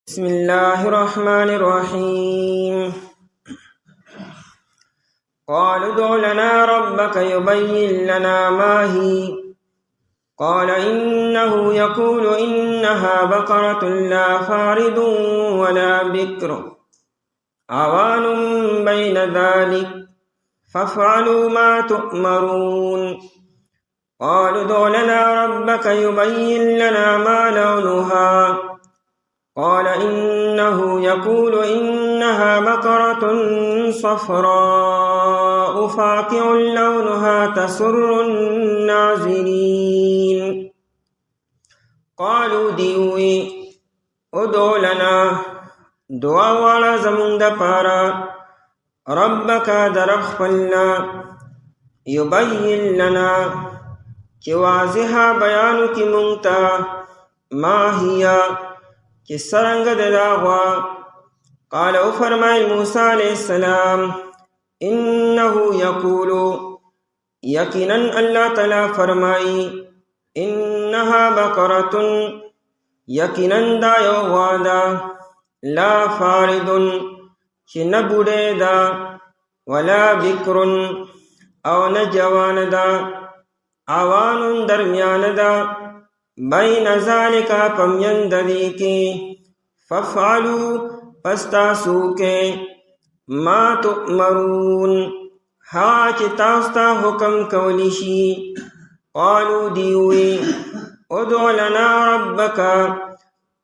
بسم الله الرحمن الرحيم. قالوا ادع لنا ربك يبين لنا ما هي. قال إنه يقول إنها بقرة لا فارض ولا بكر عوان بين ذلك فافعلوا ما تؤمرون. قالوا ادع لنا ربك يبين لنا ما لونها. قال إنه يقول إنها بقرة صفراء فاقع لونها تسر الناظرين. قالوا دیوی ادعو لنا دعا والا زمون د پارا ربک در خپلنا یبین لنا چی واضحا بیانو کی منتا ما هیا کہ سرنگ دلاغوا. قال او فرمائے موسیٰ علیہ السلام انہو یقولو یقیناً اللہ تعالی فرمائی انہا بقرتن یقیناً دا یو غوادا لا فاردن چی نبوڑے دا ولا بکرن او نجوان دا عوان درمیان دا بین ذالکا پمیند دی کے ففعلو پستاسو کے ما تؤمرون ہا چتاستا حکم کولیشی. قالو دیوی ادعو لنا ربکا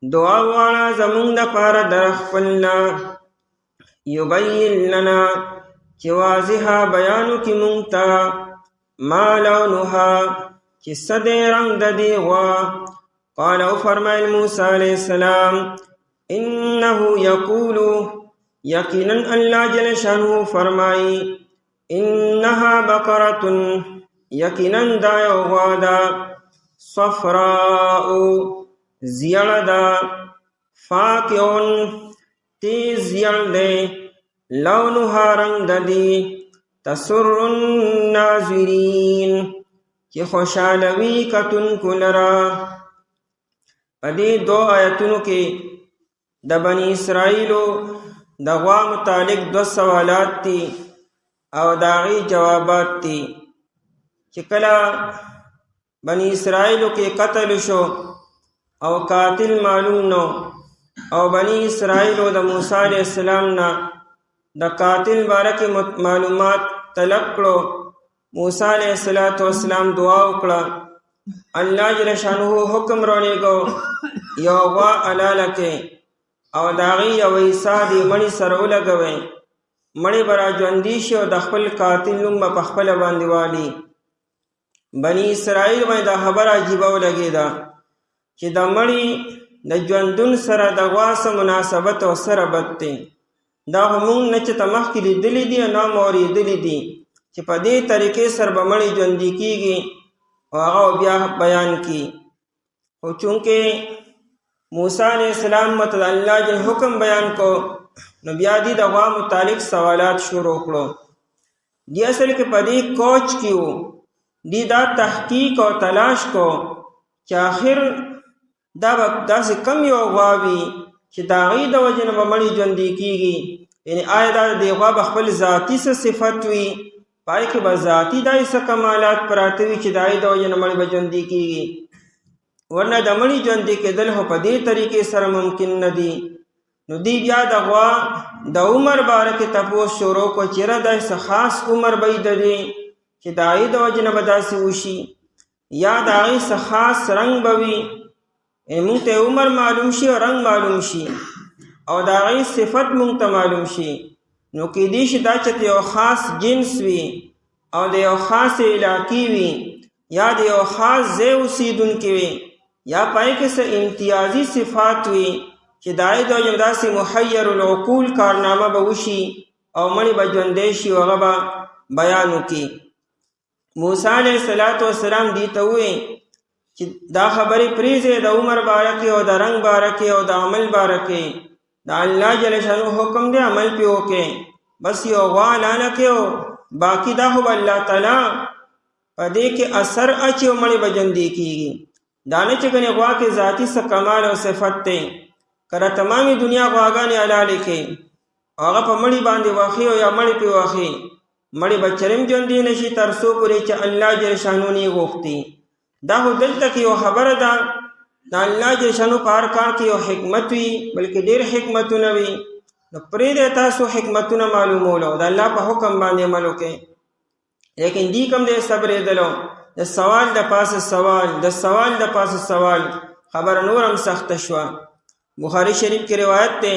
دعا والا زمون دا پار درخپلنا یبین لنا چی واضحا بیانو کی منتا ما لونها چی صدی رنگ دا دیغوا. قال او فرمائل موسیٰ علیہ السلام انہو یقولو یقیناً اللہ جل شانہ فرمائی انہا بقرتن یقیناً دا یوغوادا صفراء زیڑدا فاقعن تیز زیڑ دے لونها رنگ دا دی تسر الناظرین کہ خوشالوی کتن کلرا. پدی دو آیتونو کے دا بنی اسرائیلو دا غوا متعلق دو سوالات تی او داغی جوابات تی. چکلا بنی اسرائیلو کے قتل شو او قاتل معلوم نو او بنی اسرائیلو دا موسیٰ علیہ السلام نا دا قاتل بارک معلومات طلب کرو. موسیٰ علیہ السلام دعا اکڑا اللہ جل شانہ حکم رونے گو یو غوا علالکے او داغی یو عیسیٰ دی منی سرو لگوے منی برا جوندیش او دخپل قاتل نم پخپل باندیوالی. بنی اسرائیل میں دا خبر عجیبو لگے دا چی دا منی دا جوندن سر دا غوا سا مناسبت و سر بدتے دا همون نچ تمخ کی دلی دی نام اوری دلی دی چی پا دی طریقے سر بمڑی جوندی کی گی و آغا بیا بیان کی. و چونکہ موسیٰ علیہ السلام متد اللہ جن حکم بیان کو نبیا دی دغوا متعلق سوالات شروع کرو. دی اصل کے پا دی کوچ کیو دی دا تحقیق و تلاش کو چی آخر دا سے کم یو غواوی چی داغی دا وجن بمڑی جوندی کی گی یعنی آیا دا دی غواب اخبر ذاتی سے صفت وی پائی کہ بذاتی دائی سا کمالات پراتوی چی دائی دو جن مڑی بجوندی کی گی ورنہ دا مڑی جوندی کے دل ہو پا دی طریقے سر ممکن ندی. نو دی بیا دا غوا دا عمر بارک تپوس شروع کو چیرہ دا سا خاص عمر بید دی چی دائی دو جن بدا سی وشی یا دائی سا خاص رنگ بوی مونتے عمر معلوم شی اور رنگ معلوم شی او دائی صفت مونتا معلوم شی. نو کی دیش دا چت یو خاص جنس وی او دا یو خاص علاقی وی یا دا یو خاص زی اسیدن کی وی یا پائی کسا امتیازی صفات وی چی دائی دو جمدہ سی محیر العقول کارنامہ بوشی او منی بجوندیشی وغبا بیانو کی. موسیٰ علیہ السلام دیتا ہوئے چی دا خبری پریزے دا عمر بارکی او دا رنگ بارکی او دا عمل بارکی دا اللہ جل شانو حکم دے عمل پیو کے بس یو غوا لانا کے ہو باقی دا ہو اللہ تعالی پا دے کے اثر اچی و مڑی بجندی کی گی. دانے چکنے غوا کے ذاتی سا کمال و صفت تے کله تمامي دنیا غواګانې حلالې کې هغه په مړی باندې واخی او یا مړی په واخی مړی بچرم ژوندې نشي تر څو پورې چې الله جل شانو نه غوښتي. دا خو دلته کې یو خبره ده د الله جل شانو په هر کار کې یو حکمت وي، بلکې ډېر حکمتونه وي. نو پرېږدئ تاسو حکمتونه معلومولو د الله په حکم باندې عمل وکړئ. لیکن دی کم دی صبرېدلو د سوال د پاسه سوال د سوال د پاسه سوال خبره نورم سخته شوه. بخاری شریف کی روایت تے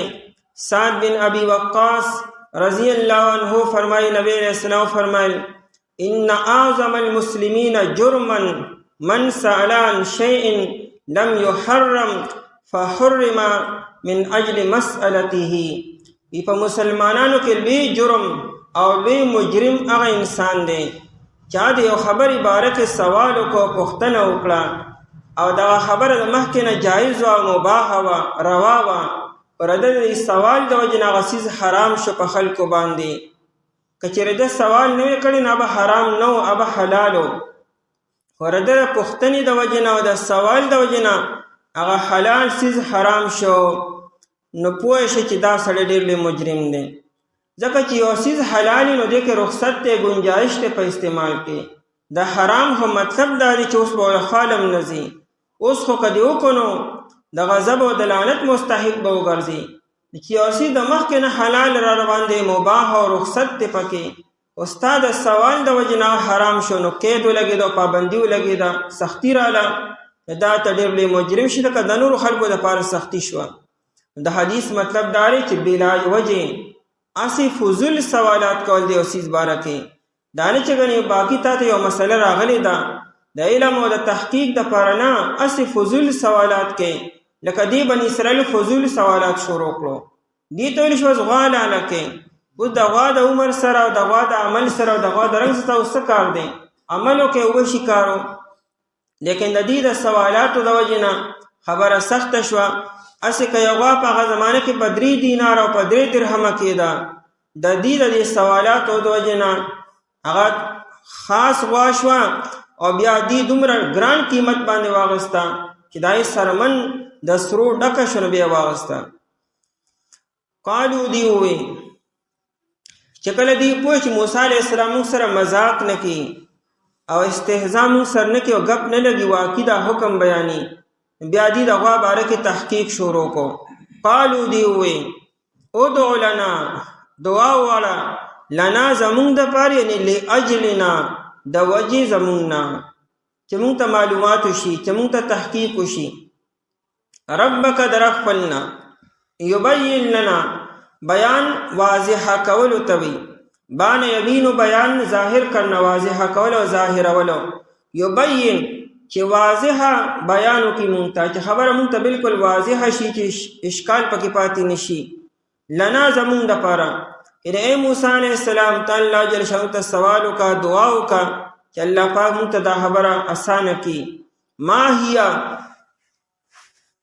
سعد بن ابی وقاص رضی اللہ عنہ فرمائی نبی علیہ السلام فرمائی ان اعظم المسلمین جرما من سأل عن شیء لم يحرم فحرم من اجل مسئلته. په مسلمانانو کې لوی جرم او لوی مجرم هغه انسان دی چا د یو خبرې باره کې سوال وکړو پوښتنه وکړه او دا خبره د مخکې نه جایز او مباح وه روا وه پر د سوال د وجې نه هغه څیز حرام شو په خلکو باندې. که چېرې ده سوال نه وی کړی نو به حرام نه و به حلال و، خو د پوښتنې د وجې نه او د سوال د وجې نه هغه حلال څیز حرام شو. نو پوه شي چې دا سړی ډېر لوی مجرم دی. ځکه چې یو څیز حلال نو دې کې رخصت دی ګنجایش دی په استعمال کې. د حرام خو مطلب دا دی چې اوس به خالم نه ځي. اوس خو که دې وکړو د غضب او د لعنت مستحق به وګرځي. چې یو څیز د مخکې نه حلال را روان دی مباح او رخصت دی پکې، او ستا د سوال د وجې نه حرام شو نو قید ولګېده او پابندي ولګېده سختي راله دا ته ډېر لوی مجرم شي. لکه د نورو خلکو دپاره سختي شوه. د حدیث مطلب دا دی چې بلا وجې اسی فضول سوالات کول دی او څیز باره کې دا نه چې ګنې باقي تا ته یو مسله راغلې ده د علم او د تحقیق دپاره نه اسی فضول سوالات کې لکه دی بني اسرائیل فضول سوالات شروع کړو. دې ته ویل شوه غوا لاله کې اوس د غوا د عمر سره او د غوا د عمل سره او د غوا د رنګ سره اوس څه کار دی عملو کې وشي کارو. لیکن د دې د سوالاتو د وجې نه خبره سخته شوه. اسې که یو غوا په هغه زمانه کې په 3 دینار او په 3 درهمه کېده د دې د سوالاتو د وجې نه هغه خاص غوا شوه او بیا دې دومره ګران قیمت باندې واغسته چې دا یې سرمن د سرو ډکه شو نو بیا واغسته. قالو دی ووی چې کله دی پوه چې موسی علیه السلام موږ سره مذاق نه کوي او استهزا موږ سره نه کوي او ګپ نه لګي واقع دا حکم بیاني، بیا دی د غوا باره کې تحقیق شروع کو. قالو دی ووی ادعو لنا دعا وغواړه لنا زمونږ دپاره یعنې لاجلنا د وجې زمونږ نه چې مونږ ته معلومات وشي چې مونږ ته تحقیق وشي. ربک در خپلنا یبین لنا بیان واضح کولو توی بان یبینو بیان ظاهر کرنا واضح کولو ظاهرولو یبین چې واضح بیانو کې مونږ ته چې خبره مونږ ته بالکل واضح شي چې اشکال پکې پاتې نشي. لنا زمونږ دپاره اے موسی علیہ السلام ته الله جل شانو ته سوال وکړه دعا وکړه چې الله پاک مونږ ته دا خبره اسانه کړي. ما هیا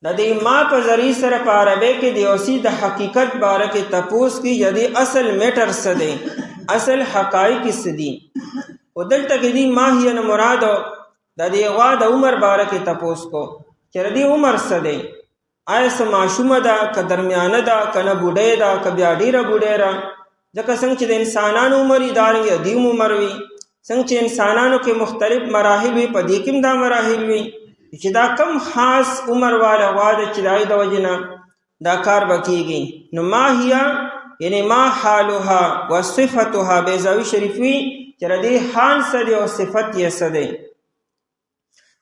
د دې ما په ذریعه سره په عربی کې د یو څیز د حقیقت باره کې تپوس کی یعنی اصل میټر څه دی اصل حقایق څه دي. او دلته کې دی ما هیا نه مراد د دې غوا د عمر باره کې تپوس کو چې د دې عمر څه دی، آیا څه ماشومه ده که درمیانه ده که نه بوډۍ ده که بیا ډېره بوډۍ ده. ځکه څنګه چې د انسانانو عمر یې دارنګې د دې عمر وي، څنګه چې انسانانو کې مختلف مراحل وي په دې کې هم دا مراحل وي چې دا کم خاص عمر والا غوا ده چې د هغې د وجې نه دا کار به کېږي. نو ما هیا یعنې ما حالها و صفتها بیضاوي شریف وي چې د دې حال څه دی او صفت یې څه دی.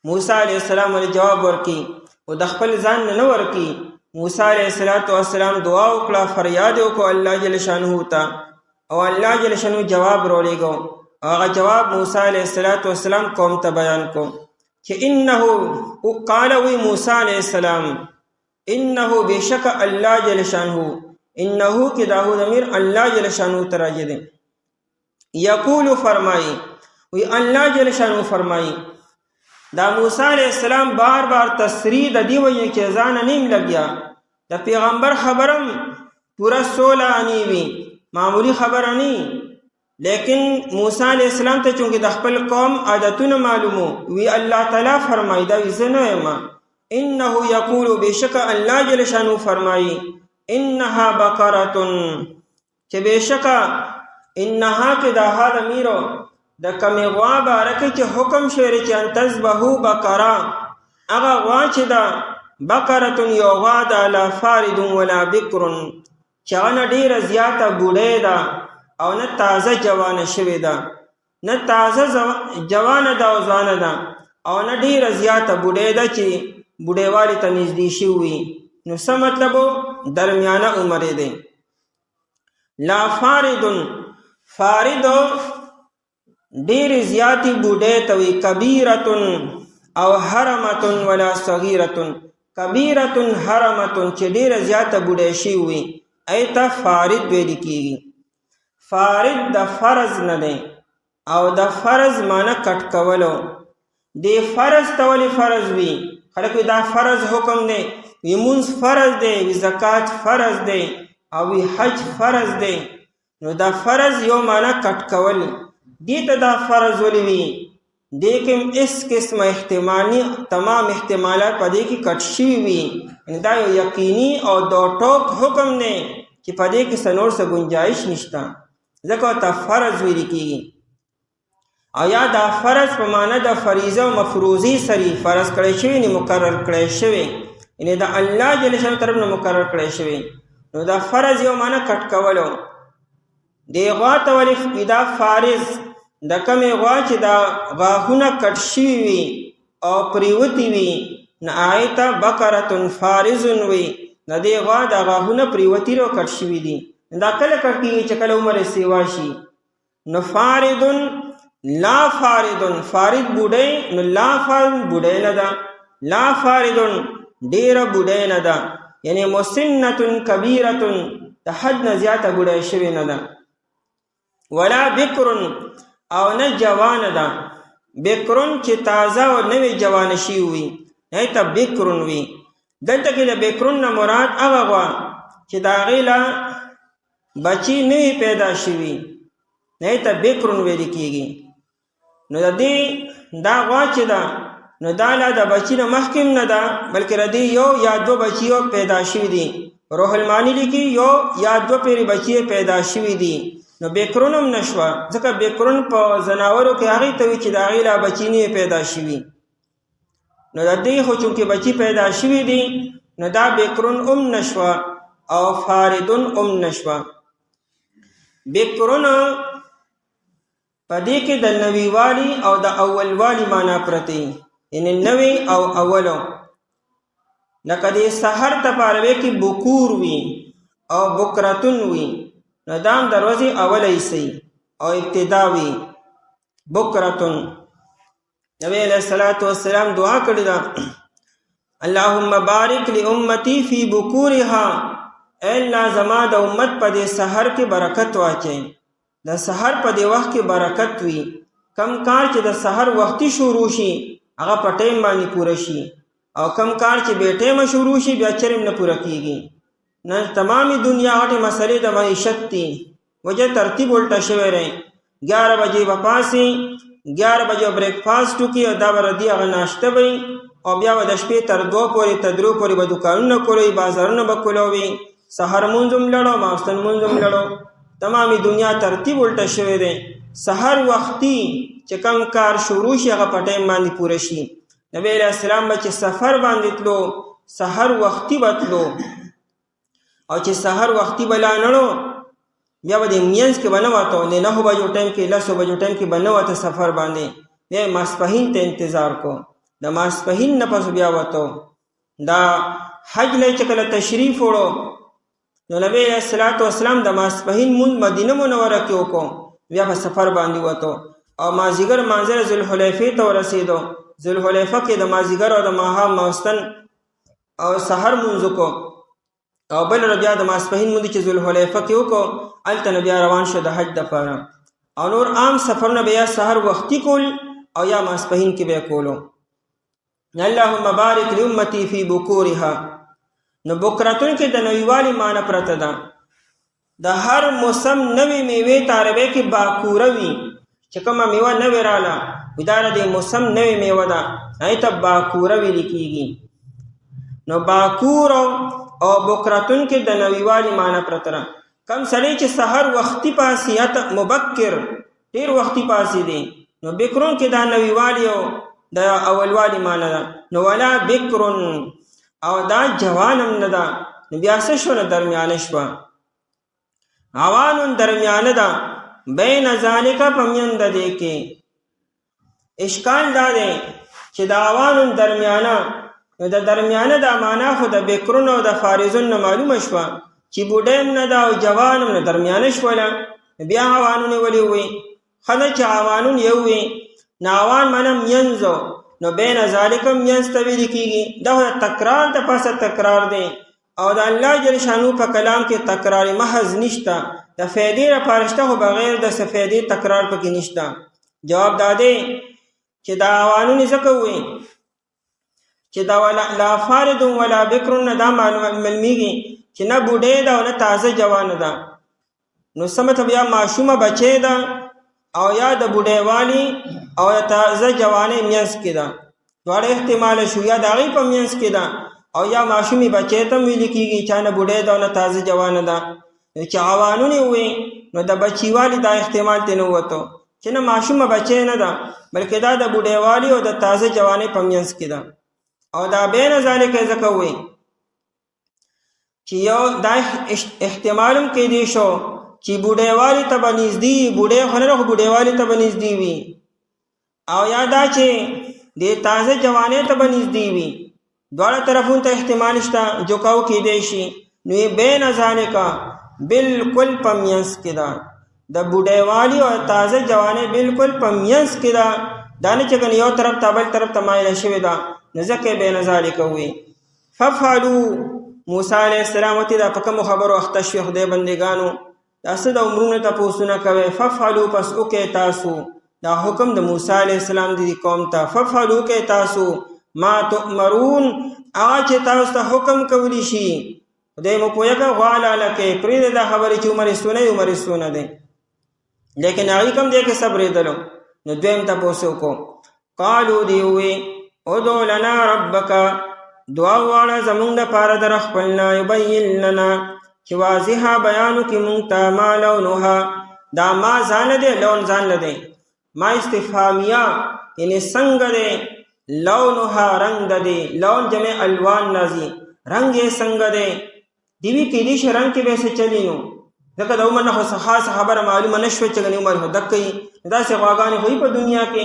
موسی علیه السلام ولې جواب ورکړي او د خپل ځان نه ورکړي. موسی علیه السلام دعا وکړه فریاد وکړو الله جل شانه ته او الله جل شانه جواب راولېږو. هغه جواب موسی علیه السلام قوم ته بیان کو چې انه قال وی موسی علیه السلام انه بشک الله جل شانه انه کې داو ضمیر الله جل شانه ته راځي دی. یقول فرمایي وی الله جل شانه فرمایي دا موسی علیہ السلام بار بار تصریح د دی وجه کې ځان نیم لګیا د پیغمبر خبرم پورا 16 انی وی معمولی خبر انی. لیکن موسی علیہ السلام ته چونکه د خپل قوم عادتونه معلومو وی الله تعالی فرمایدا وی زه نه یم انه یقول بشک الله جل شانو فرمائی انها بقرتن چې بشک انها کې د هغه میرو د کمی غوا بارکه چې حکم شوی چې ان تذبحو بقره هغه غوا چې دا بقرتن یو غوا ده لا فارد ولا بکر چې هغه ډیره زیاته بوډۍ ده او نه تازه جوانه شوې ده، نه تازه جوانه ده او ځوانه ده او نه ډیره زیاته بوډۍ ده چې بوډۍ ته نږدې شوي. نو څه مطلب درمیانه عمر دی. لا فاردن فارد ډیرې زیاتې بوډۍ ته وي. کبیرتن او حرمتن ولا صغیرتن. کبیرتن حرمتن چې ډیره زیاته بوډۍ شوي وي ایته فارد ویل کېږي. فارد د فرض نه دی او د فرض معنی کټ کولو. د فرض ته ولې فرض وي؟ خلک وي دا فرض حکم دی، وي مونځ فرض دی، وي زکات فرض دی او وي حج فرض دی. نو دا فرض یو معنی کټ کول. دې ته دا فرض ولې وي؟ دې کې اس قسم احتمالي تمام احتمالات په دې کې کټ شوي وي. دا یو یقیني او دو ټوک حکم دی چې په دې کې څه نور څه گنجائش نشته، ځکه ته فرض ویل کېږي. او یا دا فرض په معنی د فریضه او مفروضي سری فرض کړی شوی نه مقرر کړی شوی، یعنی د الله جل شانه طرف نه مقرر کړی شوی. نو دا فرض یو معنی کټ کولو. دی غوا ته ولې دا فارض د کمې غوا چې دا غاښونه کټ شوي وي او پریوتي وي نو هغې ته بقرتن فارضن وي. د دې غوا دا غاښونه پریوتي او کټ شوي دي. دا کله کټ کېږي چې کله عمر سیوا شي. نو فاردن لا فاردن فارد بوډۍ، نو لا فارد بوډۍ نه ده، لا فاردن ډیره بوډۍ نه ده، یعنی مسنتن کبیرتن د حد نه زیاته بوډۍ شوې نه ده. ولا بکرن او نه جوانه ده. بکرن چې تازه او نوې جوانه شوي وي نه ته بکرن وي. دلته کې د بکرن نه مراد هغه غوا چې د هغې له بچي نوې پیدا شوي نه ته بکرن ویل کېږي. نو د دې دا غوا چې ده نو دا لا د بچي نه مخکې نه ده، بلکې د دې یو یا دو بچي پیدا شوي دي. روح المانی لیکي یو یا دو پیرې بچي پیدا شوي دي. نو بکرون هم نشوه، ځکه بکرون په زناورو کې هغې ته وي چې د هغې لا بچي نه پیدا شوي. نو د دې خو چونکې بچي پیدا شوي دي نو دا بکرون هم نشوه او فاردون هم نشوه. بکرون په دې کې د نویوالي او د اولوالي معنا پرته، یعنی نوی او اولو. لکه د سحر ته په عربي کې بکور وي او بکرتون وي، نو دا هم د ورځې اوله حصه او ابتدا وي. بکرتون نبی علیہ الصلوۃ والسلام دعا کړې ده اللهم بارک لامتی فی بکورها، اے الله زما د امت په دې سحر کې برکت واچي. د سحر په دې وخت کې برکت وي. کم کار چې د سحر وختي شروع شي هغه په ټیم باندې پوره شي، او کم کار چې بې ټیمه شروع شي بیا چرم نه پوره کیږي. نن تمامي دنیا غټې مسلې د معیشت دي، وجه ترتیب الټا شوی دی. 11 بجې به پاسي، 11 بجې بریک فاسټ وکړي او دا به ردي هغه ناشته وي، او بیا به د شپې تر 2 پورې تر 3 پورې به دوکانونه کولوي، بازارونه به کولوي، سحر مونځ هم لړو، ماخستن مونځ هم لړو. تمامي دنیا ترتیب الټا شوی دی. سحر وختي چې کم کار شروع شي هغه په ټایم باندې پوره شي. نبی علیہ السلام به چې سفر باندې تلو سحر وختي به تلو، او چې سحر وختي به لاړو بیا به د مینځ کې به نه وته، د 9 بجو ټایم کې 10 بجو ټایم کې به نه وته سفر باندې، بیا ماسپښین ته انتظار کو. د ماسپښین نه پس بیا وته. دا حج لای چې کله تشریف وړو نو نبی علیہ الصلوۃ والسلام د ماسپښین مونځ مدینه منوره کې وکړو، بیا په سفر باندې وته او مازیګر منظر ذوالحلیفې ته ورسېدو. ذوالحلیفه کې د مازیګر او د ماښام ماخستن او سحر مونځ وکړو، او بل ورځ بیا د ماسپښین مونځ چې ذوالحلیفه کې وکړو هلته نه بیا روان شو د حج دپاره. او نور عام سفرونه به یا سحر وختي کول او یا ماسپښین کې به کولو. اللهم بارک لامتی فی بکورها. نو بکرتون کې د نویوالي معنی پرته ده. د هر موسم نوې میوې ته عربی کې باکوره وي، چې کومه میوه نوې راله وي دا د موسم نوې میوه ده، هغې ته باکوره ویل کېږي. نو باکور او بکرتون کې د نویوالی معنی پرته کم سړی چې سحر وختي پاسي یا مبکر ډیر وختي پاسي دی نو بکرون کې دا نویوالی او د اولوالی معنی ده نو ولا بکرون او دا جوانم نه ده نو بیا څه شو نه درمیانه شوه عوانون درمیانه ده بین ذالک پمیند دی کې اشکال دا دی چې د عوانون درمیانه نو د درمیانه د معنا خو د بکرون او د فارزون نه معلومه شوه چې بوډیم نه ده او جوانم نه درمیانه شوله بیا عوانون ولې وي خله چې عوانون یو وي نو عوان معنا مینځو نو بین ذالک مینځ ته ویل کېږي دا تکرار د پاسه تکرار دی او د الله جل شانو په کلام کې تکرار محض نشته د فائدې لپاره شته خو بغیر د فائدې تکرار پکې نشته جواب دا دی چې دا عوانون ځکه وي چې دا لا فارد ولا بکر نه دا معلومیږي چې نه بوډۍ ده او نه تازه جوانه ده نو سمته بیا ماشومه بچی ده او یا د بوډۍ والی او تازه جوانه مینس کې ده دواړه احتمال شو یا د هغې په مینس کې ده او یا ماشومې بچی ته ویل کېږي چې نه بوډۍ ده او نه تازه جوانه ده چې عوانون وي نو د بچیوالي دا احتمال ته نه وته چې نه ماشومه بچی نه ده بلکې دا د بوډۍ والی او د تازه جوانې په مینس کې ده او دا بین ذالک ځکه وي چې یو دا احتمالم کېدی شو چې بوډۍ والی ته به نږدې بوډۍ خو نه خو بوډۍ والی ته به نږدې وي او یا دا چې د تازه جوانۍ ته به نږدې وي دواړه طرفونو ته احتمال شته جوکاو کېدی شي نو یې بین ذالک بالکل په منځ کې ده د بوډۍ والی او تازه جوانۍ بالکل په منځ کې ده دا نه چې یو طرف ته بل طرف ته مایله شوې ده نو ځکه بین ذالک وي ففعلوا موسی علیه السلام ورته دا په کومو خبرو اخته شوي خدای بندګانو دا څه د عمرونو تپوسونه کوئ ففعلوا پس وکئ تاسو دا حکم د موسی علیه السلام د قوم ته ففعلوا وکئ تاسو ما تؤمرون هغه چې تاسو ته حکم کولی شي خدای مو پوهه کړه غواړه لکې پرېږده دا خبرې چې عمر سونه دی لیکن هغې کوم دی کې صبرېدلو نو دویم تپوس وکړو قالو دی ووی ادعو لنا ربک دعا وغواړه زمونږ دپاره د رب خپل نه یبین لنا چې واضحه بیانو کې مونږ ته ما لونها دا ما ځان دی لون ځان نه دی ما استفهامیه یعنې څنګه دی لونها رنگ د دی لون جمع الوان نازي رنگ یې څنګه دی دیوی کېدی شي رنګ کې به څه چلی نو ځکه د عمر نه خو خاصه خبره معلومه نه شوه چې ګنې عمر خو دک کوي داسې غواګانې خو په دنیا کې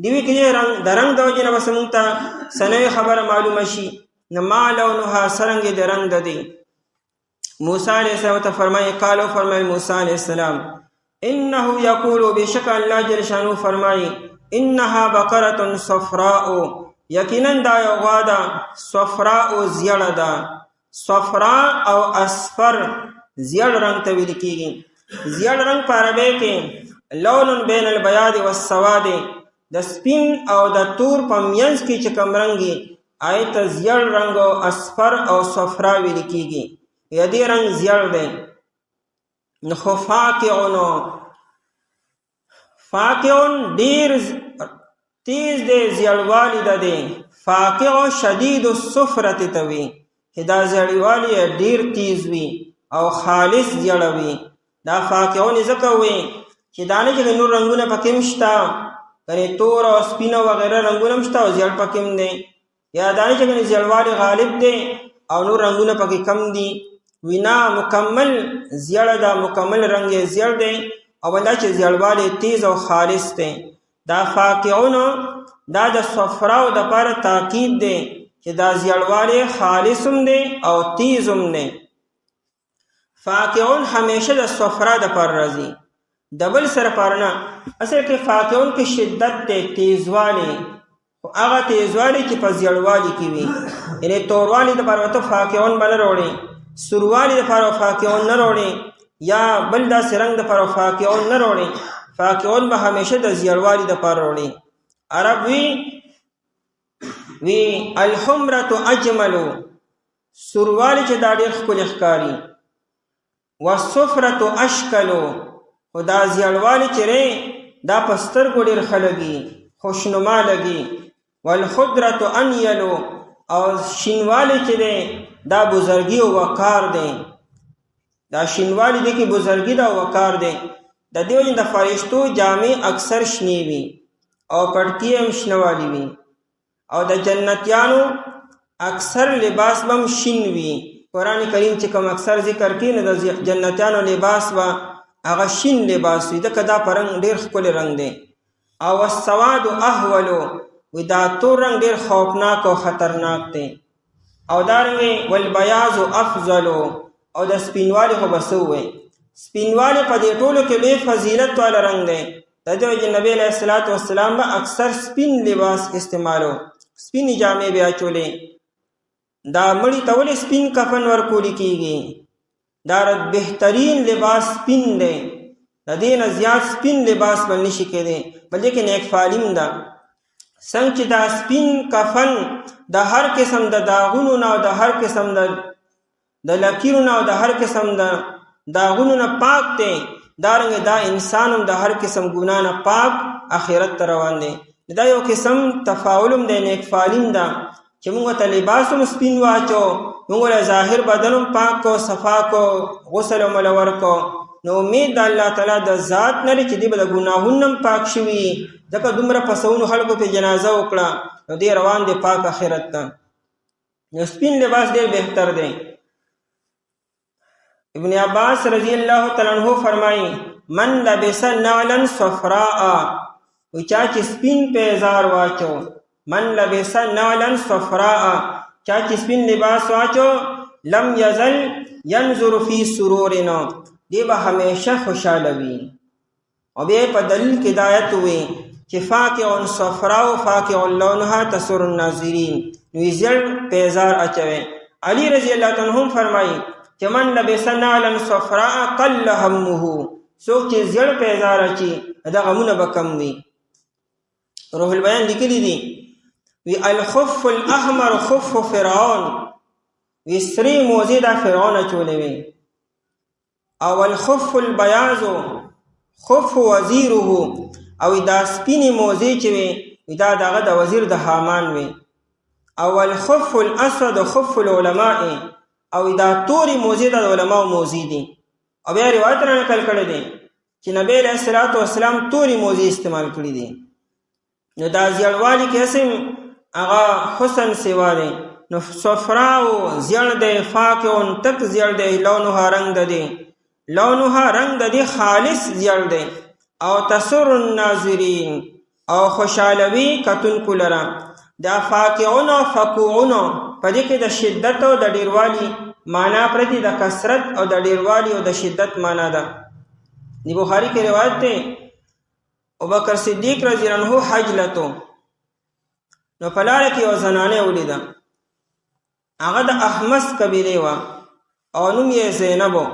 دیوی کې د رنګ د وجې نه بس مونږ ته څه نوې خبره معلومه شي نه ما لونها څرنګ د رنګ د دی موسی علیه السلام ته فرمایي قالو فرمایي موسی علیه السلام انه یقول بشک الله جل شانو فرمایي انها بقره صفراء یقینا دا یو غوا ده صفراء زیړه ده صفراء او اصفر زیړ رنگ ته ویل کېږي زیړ رنگ په عربی کې لون بین البیاض والسواد د سپین او د تور په منځ کې چې کوم رنګي آیت زیړ رنگ او اصفر او صفرا ویل کېږي یا دې رنگ زیړ دی نو خو فاقعون ډیر تیز دی زیړوالی ده دی فاقع شدید الصفرة ته وي چې دا زیړوالی ډیر تیز وي او خالص زیړه وي دا فاقعون ځکه وي چې دا نه چې نور رنګونه پکې هم شته یعنې تور او سپین او وغیره رنګونه هم شته او زیړ پکې هم دی یا دا نه چې زیړوالی غالب دی او نور رنګونه پکې کم دي وینا مکمل زیړه ده مکمل رنګ یې زیړ دی او بندا چې زیړوالی تیز او خالص دی دا فاقعون دا د صفراو دپاره تاکید دی چې دا زیړوالی خالص هم دی او تیز هم دی فاقعون همیشه د صفرا دپاره راځي د بل سره پاره نه اصل کې فاقعون کې شدت دی تیزوالی خو هغه تیزوالی چې په زیړوالي کې وي یعنې توروالی دپاره ورته فاقعون به نه راوړي سروالي دپاره فاقعون نه راوړي یا بل داسې رنګ دپاره فاقعون نه راوړي فاقعون به همیشه د زیړوالي دپاره راوړي عرب وی الحمرة اجملو سروالی چې دا ډېر ښکلی ښکاري والصفرة اشکلو خو دا زیړوالی چې دی دا په سترګو ډېر ښه لګي خوشنما لګي والخضرة انیلو او شینوالی چې دی دا بزرګي او وقار دی، دا شینوالی دی کې بزرګي دا وقار دی. د دې وجې د فرشتو جامې اکثر شنې وي او پټکي هم شنوالی وي، او د جنتیانو اکثر لباس هم شین وي. قرآن کریم چې کوم اکثر ذکر کوي نو د جنتیانو لباس به هغه شین لباس وي، ځکه دا په رنګ ډېر ښکلی رنګ دی. او السواد احولو وي دا تور رنګ ډېر خوفناک او خطرناک دی. او دارنګې والبیاض افضلو او د سپینوالي خو به څه ووایي، سپینوالی په دې ټولو کې لوی فضیلت والا رنګ دی. د دې وجې نبی علیه الصلاة والسلام به اکثر سپین لباس استعمالو، سپینې جامې به اچولې. دا مړي ته ولې سپین کفن ورکولی کېږي؟ دا بهترین لباس سپین دی، د دې نه زیات سپین لباس به نشي کېدی، بلکې کې نیک فالیم ده. څنګه چې دا سپین کفن د هر قسم د داغونو نه او د هر قسم د لکیرو نه او د هر قسم د داغونو نه پاک دی، دارنګه دا انسان هم د هر قسم ګناه نه پاک آخرت ته روان دی. دا یو قسم تفاعل هم دی، نیک فالیم ده چې موږ ته لباس هم سپین واچو، موږ له ظاهر بدن هم پاک کو، صفا کو، غسل هم له ورکو. نو امید د الله تعالی د ذات نه لري چې دی به د ګناهونو هم پاک شوي، ځکه دومره په سونو خلکو پې جنازه وکړه نو دی روان دی پاک آخرت ته. نو سپین لباس ډېر بهتر دی. ابن عباس رضی اللہ تعالیٰ عنہ فرمائی من لبس نعلا صفراء، وی چاچی سپین پیزار واچو، من لبس نعلا صفراء چاچی سپین لباس واچو، لم یزل ینظر فی سرورنا دی با ہمیشہ خوشحالوی. اور بے پا دلیل کی دایت ہوئی چی فاقع صفراء فاقع لونها تسر الناظرین، نوی زر پیزار اچوے. علی رضی اللہ عنہ فرمائی کہ من لبس نعلا صفراء قل همه، سوک چی زیڑ پیزار اچی دا غمون بکم وی. روح البیان لکلی دی وی الخف الاحمر خف فرعون، وی سری موزی دا فرعون چولے وی. او الخف البیاض خف وزیره، او دا سپینی موزی چوی دا داغه دا وزیر دا حامان وی. او الخف الاسود خف العلماء، او دا توری موزی دا علماء موزی دی. او بیا روایت را نقل کړی دی چې نبی علیہ الصلوۃ والسلام توری موزی استعمال کړی دی. نو دا زیړوالی کې اسم هغه حسن سیوا دی. نو صفراء زیړ دی، فاقع تک زیړ دی، لونها رنگ دی، لونها رنگ دی خالص زیړ دی. او تسر الناظرین او خوشالوی کتونکو لرا. دا فاقعون او فقوعون په دې کې د شدت او د ډیروالی معنا پرتی د کثرت او د ډیروالی او د شدت معنا ده. دی بخاری کې روایت ده ابوبکر صدیق رضی الله عنه حج لته، نو په لاره کې یو زنانه ولیده، هغه د احمس قبیله وه او نوم یې زینب و.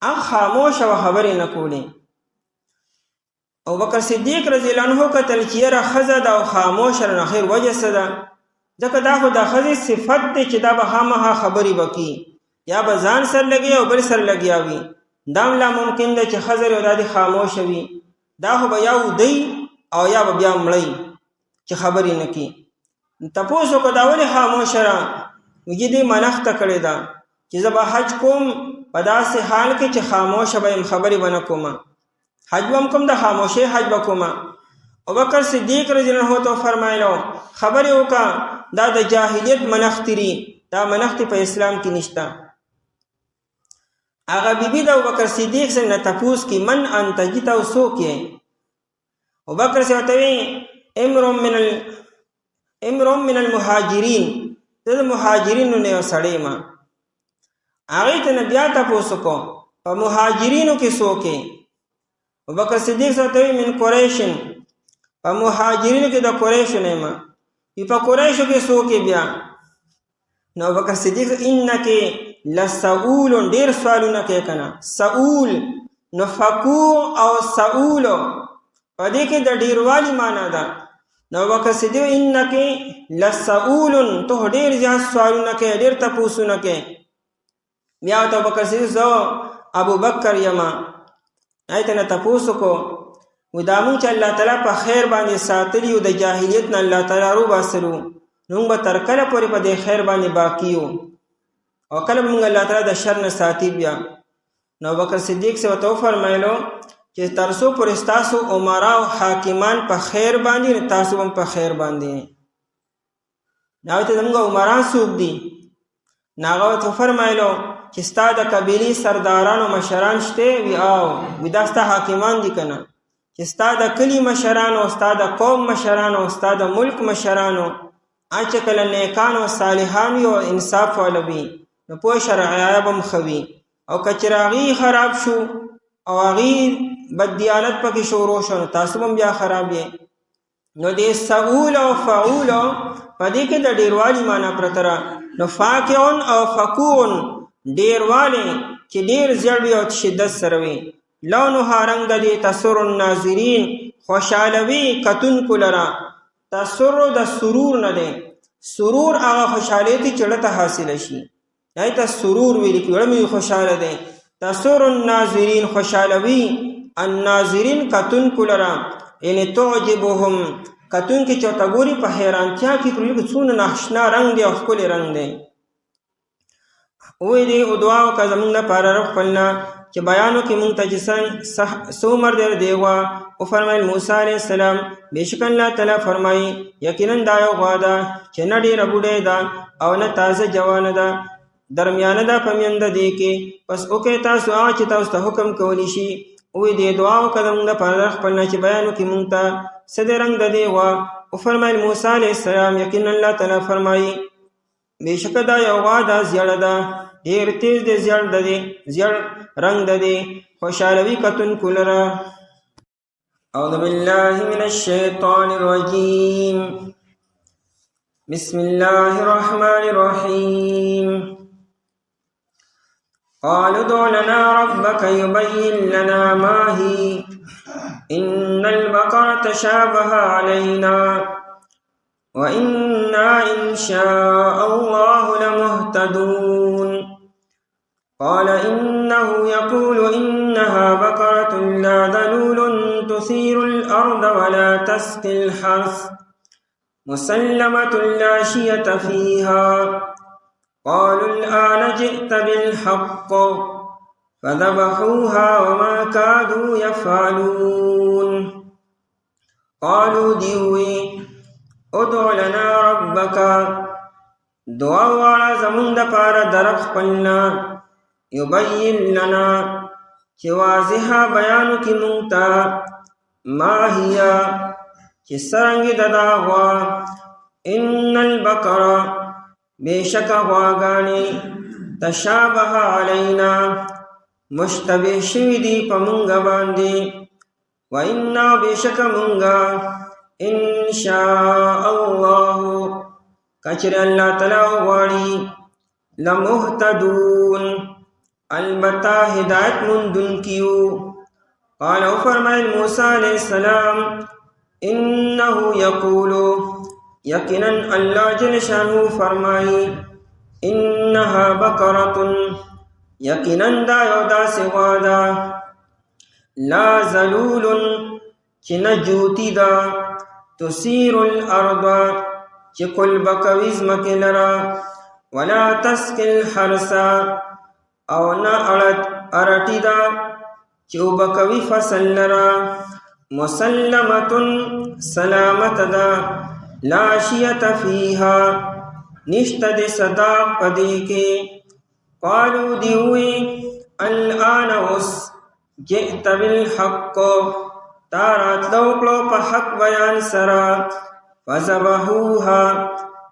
هغه خاموشه وه، خبرې نه کولې. ابوبکر صدیق رضی الله عنه کتل چې یاره ښځه ده او خاموشه ده، نو خیر وجه څه ده؟ ځکه دا خو د ښځې صفت دی چې دا به خامخا خبرې به کي، یا به ځان سر لګي او بل سر لګیا وي. دا هم لا ممکن ده چې ښځه او دا دې خاموشه وي، دا خو به یا ودی او یا به بیا مړی چې خبرې نه کي. تپوس وکړه دا ولې خاموشه ده؟ وایي دې منښته کړې ده چې زه به حج کوم په داسې حال کې چې خاموشه به یم، خبرې به نه کومه، حج به هم کوم د خاموشۍ حج به کومه. ابوبکر صدیق رضی الله عنه ته فرمایلو خبرې وکړه دا د جاهلیت منښتې دي، دا منښتې په اسلام کې نشته. هغه بیبي د ابوبکر صدیق څخه نه تپوس کی من انت، جیته او څوک یې؟ ابوبکر صاحب ته وی امرؤ من المهاجرین، زه د مهاجرینو نه یو سړی یم. هغې ته نه بیا تپوس وکړو په مهاجرینو کې څوک یې؟ ابوبکر صدیق صاحب ته وی من قریشن، په مهاجرینو کې د قریشو نه یم. په قریشو کې څوک یې بیا؟ نو ابوبکر صدیق انکې لسؤول، ډیر سوالونه کوي کنه، سؤول. نو فقوع او سؤول په دې کې د ډیروالي معنا ده. نو ابوبکر صدیق انکې لسؤول، ته ډیر زیات سوالونه کوي، ډیر تپوسونه کوي. بیا ته ابوبکر صدیق زه ابوبکر یم. ایته نه تپوس وکړو و دا مونږ چې الله تعالی په خیر باندې ساتلی او د جاهلیت نه الله تعالی رو باسلو، نو به تر کله پورې په دې خیر باندې باقی یو او کله موږ الله تعالی د شر نه ساتي بیا. نو ابوبکر صدیق سے وتو فرمایلو چې ترسو پر استاسو عمرا او حاکمان په خیر باندې تاسو هم په خیر باندې. نو ته موږ عمرا سوق دي ناغه تو فرمایلو چې ستا د قبیلی سردارانو مشران شته وی او وداستا حاکمان دي کنه چې ستا د کلی مشرانو ستا د قوم مشرانو ستا د ملک مشرانو اچ کله نیکانو صالحان یو انصاف ولوي نو په شرعیه بم خوي او کچراغي خراب شو او غي بدیانت پکې شروع شو تاسو هم بیا خراب یې. نو دې سغول او فعول پدې کې د ډیروالي معنا پرتره نو فاکون او فکون ډیرواله چې ډیر زړوي او شدت سره وي. لونو هارنګ د دې تسر الناظرین خوشالوي کتون کولرا. تسر د سرور نه دی، سرور هغه خوشاله ته چړه ته حاصل شي نه ته سرور ویل کی ورمه خوشاله دی. تسر الناظرین خوشالوي الناظرین کتون کولرا یعنی تعجبهم کتون کې چوتا ګوري په حیرانتیا کې پرې کې څونه ناشنا رنگ دی او ښکلی رنگ دی. وې دې او دعا وکړه زمونږ لپاره رب خپلنا چې بیانو کې مونږ ته چې سو مرد دیوا او فرمایل موسی علیہ السلام بشک الله تعالی فرمایي یقینا دا یو غوا ده چې نه ډېره بوډۍ ده او نه تازه جوانه ده درمیانه ده په میند دی کې پس وکړئ تاسو هغه چې تاسو ته حکم کولی شي. وې دې دعا وکړه مونږ لپاره رب خپلنا چې بیانو کې مونږ ته څه د رنګ د دیوا او فرمایل موسی علیہ السلام یقینا الله تعالی فرمایي بشک دا یو غوا ده زیړه ده ډیر تیز دی زیړ د دی زیړ رنگ د دی خوشالوي کتون کولرا. اعوذ بالله من الشیطان الرجیم بسم الله الرحمن الرحیم قالوا ادع لنا ربك يبين لنا ما هي إن البقرة تشابه علينا وإنا إن شاء الله لمهتدون. قال إنه يقول إنها بقرة لا ذلول تثير الأرض ولا تسقي الحرث مسلمة لا شية فيها. قالوا الآن جئت بالحق فذبحوها وما كادوا يفعلون. قالوا دیوی ادع لنا ربك دعا والا زمون د پاره درب خپلنا یبین لنا چې واضحه بیانو کې مونږ ته ما هي چې څرنګه ددا غوا ان البقره بیشک غواګانی تشابه علینا مشتبه شوی دی په مونږ باندې و انا بیشک مونږ ان شاء الله کچر الله تعالی غواړي لمهتدون البتہ ہدایت مندن کیو. قال او فرمائل موسیٰ علیہ السلام انہو یقولو یقینا اللہ جل شانو فرمائی انہا بقرتن یقینا دا یودا سوادا لا ذلول چن جوتی دا تسیر الارض چکل بکویز مکلرا ولا تسکل حرسا او نا ارٹی دا چو بکوی فصل لرا مسلمتن سلامت دا لا شیت فیہا نشت دے صداق پدے کے. قالو دیوئی الان اس جئت بالحق تارات لوکلو پا حق بیان سرا فزبحوها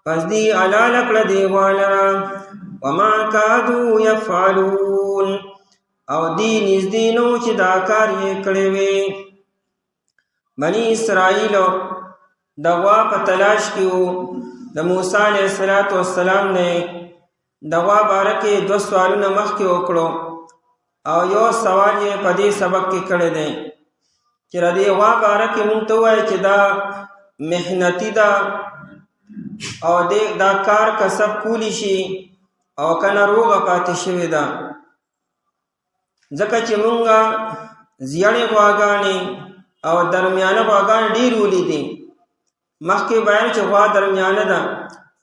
پس دی علالک لدیوالرا وما کادو یفعلون او دی نزدینو چی داکار یہ کڑوے. بنی اسرائیل دغوا پا تلاش کیو دا موسیٰ علیہ السلام نے دغوا بارکے دو سوالو نمخ کی اکڑو او یو سوال یہ پدی سبق کی کڑے دیں چی ردی غوا بارکے منتوائے چی دا محنتی دا او دا کار کسب کولی شی او کنا روغا پاتی شوی دا ځکه چې مونږه زیړې غواګانې او درمیانه غواګانې ډېر ولیدې. مخکې بیان چې غوا درمیانه ده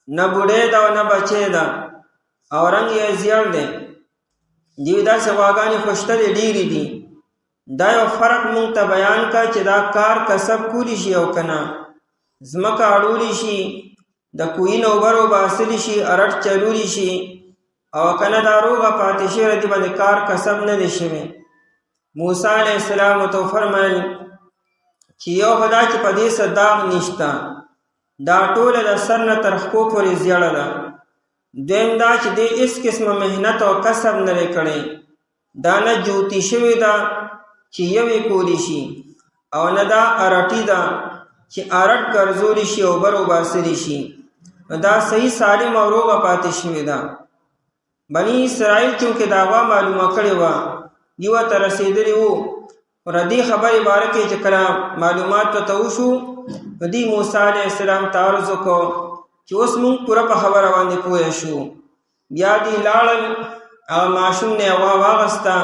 نه بوډۍ ده او نه بچی ده او رنګ یې زیړ دی. دوی داسې غواګانې خو شته دی، ډېرې دي. دا یو فرق مونږ ته بیان کا چې دا کار کسب کولی شي او که نه. ځمکه اړولی شي، د کوهي نه اوبه روباسلی شي، ارټ چلولی شي، او که نه دا روغه پاتې شوې دې باندې کار کسب نه دی شوی. موسی علیه السلام ورته وفرمیل چې یو خو دا چې په دې څه داغ نشته، دا ټوله د سر نه تر پښو پورې زیړه ده. دویم دا چې دې هېڅ قسمه محنت او کسب نه دی کړی، دا نه جوتي شوې ده چې یوې کولی شي، او نه دا ارټي ده چې ارټ ګرځولی شي او اوبه روباسلی شي. دا صحیح سالم او روغه پاتې شوې ده. بني اسرائیل چونکې دا غوا معلومه کړې وه، دوی ورته رسېدلي وو. د دې خبرې باره کې چې کله معلومات ورته وشو، نو دوی موسی علیه السلام ته عرض وکړو چې اوس مونږ پوره په خبره باندې پوه شو. بیا دوی لاړل، هغه ماشوم نه غوا واغسته.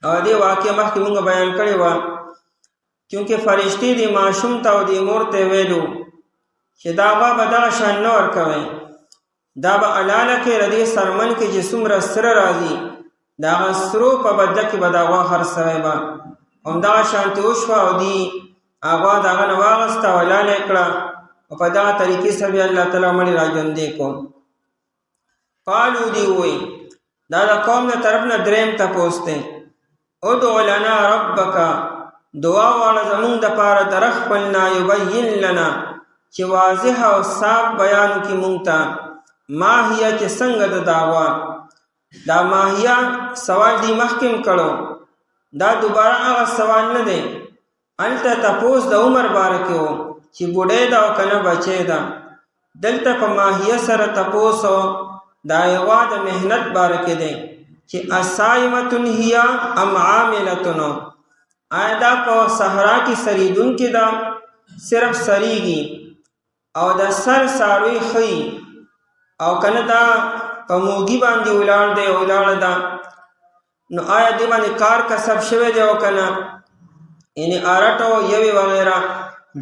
او دې واقعه مخکې مونږ بیان کړې وه، چونکې فرشتې دې ماشوم ته او دې مور ته ویلو چې دا غوا به دغه شان نه ورکوئ، دا به الاله کې د دې سرمن کې چې څومره سره راځي، د هغه سرو په بدله کې به دا غوا خرڅوی به. همدغه شانتې وشوه او دې غوا د هغه نه واغسته او الاله یې کړه، او په دغه طریقې سره بیا الله تعالی مړي راژوندی کړو. قالو دې ووایي دا د قوم د طرف نه دریم تپوس دی، ادعو لنا ربک، دعا واړه زمونږ دپاره د رب خپل نه، یبین لنا چې واضح او صاف بیان کړي مونږ ته، ماهیه چې څنګه د دعوا. دا ماهیه سوال دی مخکې کړو، دا دوباره هغه سوال نه دی. هلته تپوس د عمر باره کې و چې بوډۍ ده او که نه بچی ده. دلته په ماهیه سره تپوس دا یوه د محنت باره کې دی چې اصایمتن هي ام عاملتن، آیا دا په صحرا کې سریدونکې ده، صرف سریږي او د سر څاروي ښیي، او که نه دا په موږي باندې ولاړ دی او ولاړه ده. نو آیا دې باندې کار کسب شوی دی او که نه، یعنې ارټ او یوې وغیره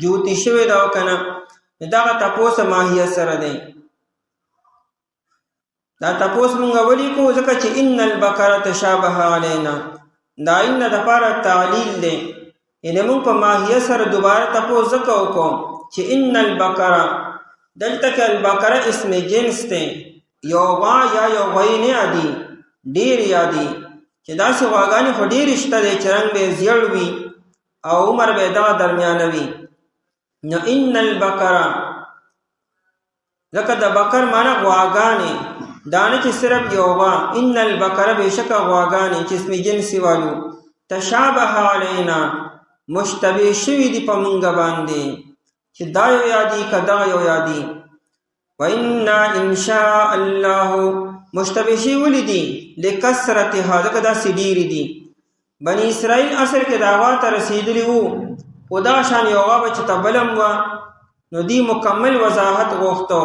جوتي شوې ده او که نه. دغه تپوس ماهیه سره دی. دا تپوس مونږ ولې کوو؟ ځکه چې ان البقره تشابه علینا، دا ان دپاره تعلیل دی. یعنې مونږ په ماهیه سره دوباره تپوس ځکه وکړو چې ان البقره، دلته کې البقره اسم جنس دی، یو غوا یا یو غوی نه یادي، ډېر یادي، چې داسې غواګانې خو ډېرې شته دی چې رنګ به یې زیړ وي او عمر به یې دغه درمیانه وي. نو ان البقره، ځکه د بقر معنی غواګانې، دا نه چې صرف یو غوا. ان البقره بېشکه غواګانې چې اسم جنسي والو، تشابه علینا، مشتبه شوي دي په مونږ باندې، چې دا یو یادي که دغه یو یادي. وإنا إن شاء الله، مشتبه شي ولې دي؟ لکثرتها، ځکه داسې ډېرې دي. بني اسرائیل اصل کې دا غوا ته رسېدلي وو، خو دغه شان یو غوا به چې ته بله وه، نو دوی مکمل وضاحت غوښته.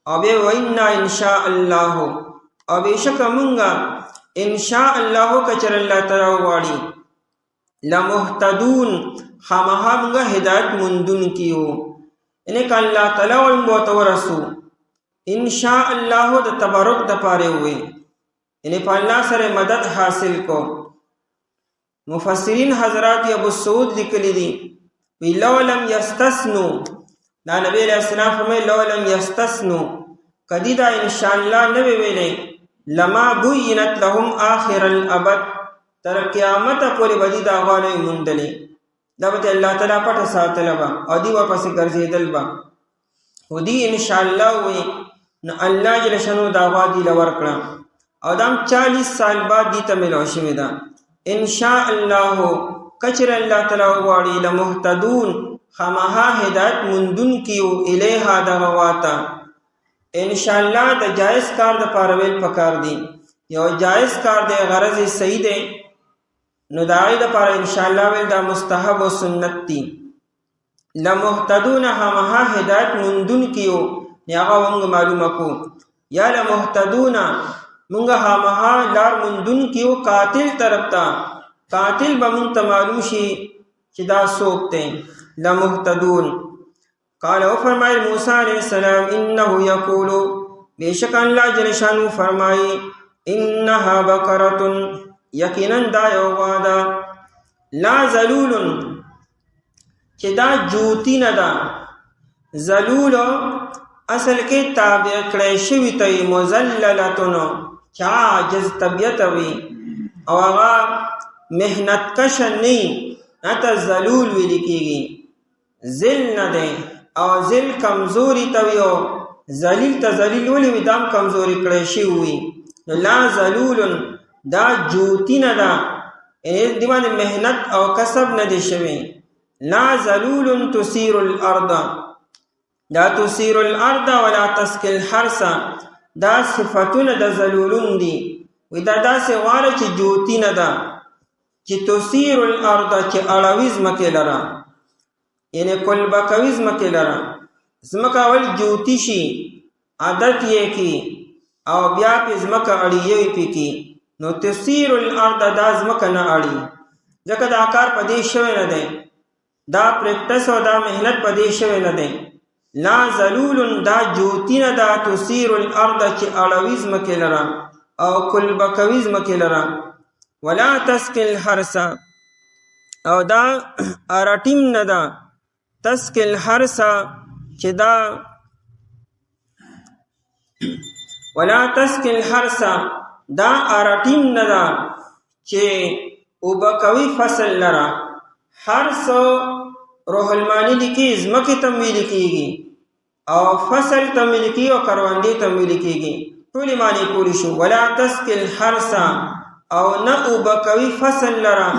او بیا وإنا إن شاء الله، او بېشکه مونږه ان شاء الله که چېرې الله تعالی وغواړي، لمهتدون، خامخا مونږه هدایت موندونکي یو. یعنې که الله تعالی وایي موږ ورته ورسو. ان شاء الله د تبرک دپاره ووایي، یعنې په الله سره مدد حاصل کو. مفسرین حضرات ابو سعود لیکلی دي، وی لو لم یستثنو، دا نبی علیہ السلام فرمایي لو لم یستثنو، کدی دا ان شاء الله نه وی ویلې، لما بینت لهم آخر الابد، تر قیامته پورې به دي دا غوا نه وي موندلې. دا به الله تعالی پټه ساتله به او دوی ورپسې ګرځېدل به. خو دوی ان شاء الله وایي، نو الله جل شانو دا غوا دوی له ورکړه، او دا هم 40 سال بعد دوی ته میلاو شوې ده. ان شاء الله که چېرې الله تعالی وغواړي، لمهتدون، خامخا هدایت موندونکي یو الیها دغه غوا ته. ان شاء الله د جایز کار دپاره ویل پکار دي، یو جایز کار دی، غرض یې صحیح دی، نو د هغې دپاره ان شاء الله ویل دا مستحب او سنت دي. لمهتدون، خامخا هدایت موندونکي یو، هغه مونږ معلومه کړو. یا لمهتدون، مونږ خامخا لار موندونکي یو قاتل طرف ته. قاتل به مونږ ته معلوم شي چې دا څوک دی. لمهتدون، قال او فرمائے موسی علیہ السلام انه یقول بے شک اللہ جل شانو فرمائی انها بقرۃ یقینا دا یو غوا لا ذلول چې دا جوتی نه ده. ذلول اصل کې تابع کړی شوی ته مذللتون چې عاجز طبیعت وي او هغه محنت کش نه اته ذلول ویل کېږي. ذل نه دی او ذل کمزوري ته وي او ذلیل ته ذلیل ولې وي دام کمزوري کړی شوی وي. لا ذلول دا جوتی نه ده یعنې دې باندې محنت او کسب نه دی شوی. لا ذلول تثير الارض دا تثير الارض ولا تسقي الحرث دا صفتونه د ذلولون دي. وی دا داسې غواړه چې جوتی نه ده چې تثير الارض چې اړوي ځمکې لره یعنې کلبه کوي ځمکې لره. ځمکه اول جوتی شي عادت یې کی او بیا پې ځمکه اړیوي پې کی نو تثير الارض دا ځمکه نه اړي ځکه دا کار په دې شوی نه دی دا پریکټس او دا محنت په دې شوی نه دی. لا ذلول دا جوتی نه دا تثير الارض چې اړوي ځمکې لره او کلبه کوي ځمکې لره. ولا تسقي الحرث او دا ارټیم نه ده. تسقي الحرث چې دا ولا تسقي الحرث دا ارټیم نه ده چې اوبه کوي فصل لره. حرث روح المانی لیکي ځمکې ته ویل کېږي او فصل ته ویل کېږي او کروندې ته ویل کېږي. ټولې معنی پوری شو. ولا تسقي الحرث او نه اوبه کوي فصل لره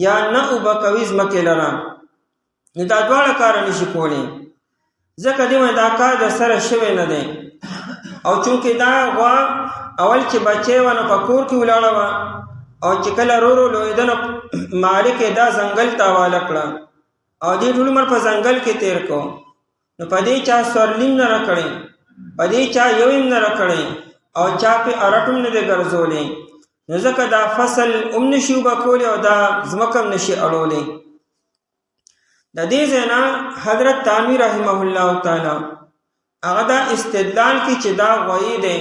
یا نه اوبه کوي ځمکې لره. دا دواړه کار نشي کولی ځکه دې دا کار د سره شوی نه دی. او چونکې دا غوا اول چې بچی وه نو په کور کې ولاړه وه او چې کله رو لویده نو مالک یې دا ځنګل ته حواله کړه او دې ټول عمر په ځنګل کې تیر کو. نو په دې چا سورلیم نه راکړی په دې چا یو هم نه راکړی او چا پې ارټ هم نه دی ګرځولی نو ځکه دا فصل هم نشي اوبه کولی او دا ځمکه هم نشي اړولی. د دې ځای نه حضرت تانوی رحمه الله تعالی هغه دا استدلال کی چې دا غوی دی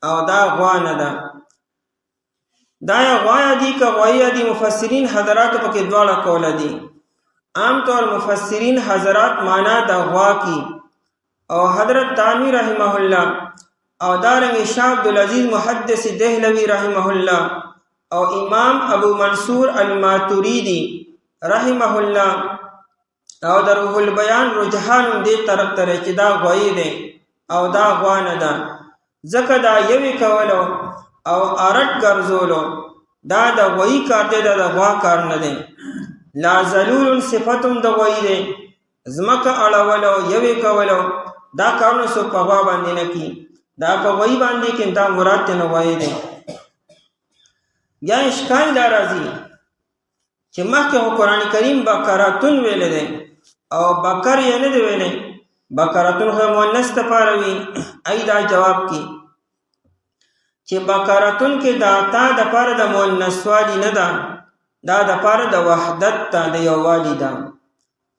او دا غوا نه ده. دا یا غوا دي که غوی دي مفسرین حضرات پکې دواړه کوله دي. عام طور مفسرین حضرات معنا د غوا کی او حضرت تانوی رحمه الله او دارنګ شاه عبدالعزیز محدث دهلوی رحمه الله او امام ابو منصور الماتوریدی رحمه الله او در روح البیان رجحان دې طرف ته چې دا غوی دی او دا غوا نه ده ځکه دا یوې کولو او ارټ ګرځولو دا د غوی کار دی دا د غوا کار نه دی. لا ذلول صفتم د غوی دی ځمکه اړولو یوې کولو دا کارونه څوک په غوا باندې نه کي دا په غوی باندې کې دا مراد ته نه غوی دی. بیا اشکال دا راځي چې مخکې قرآن کریم بقراتون ویلی دی او بکر یې نه دی ویلی بقراتون خو مؤنث دپاره وي ای دا جواب کی چې بقراتون کې دا تا دپاره د مؤنث والی نه ده دا دپاره د وحدت ته د یووالي ده.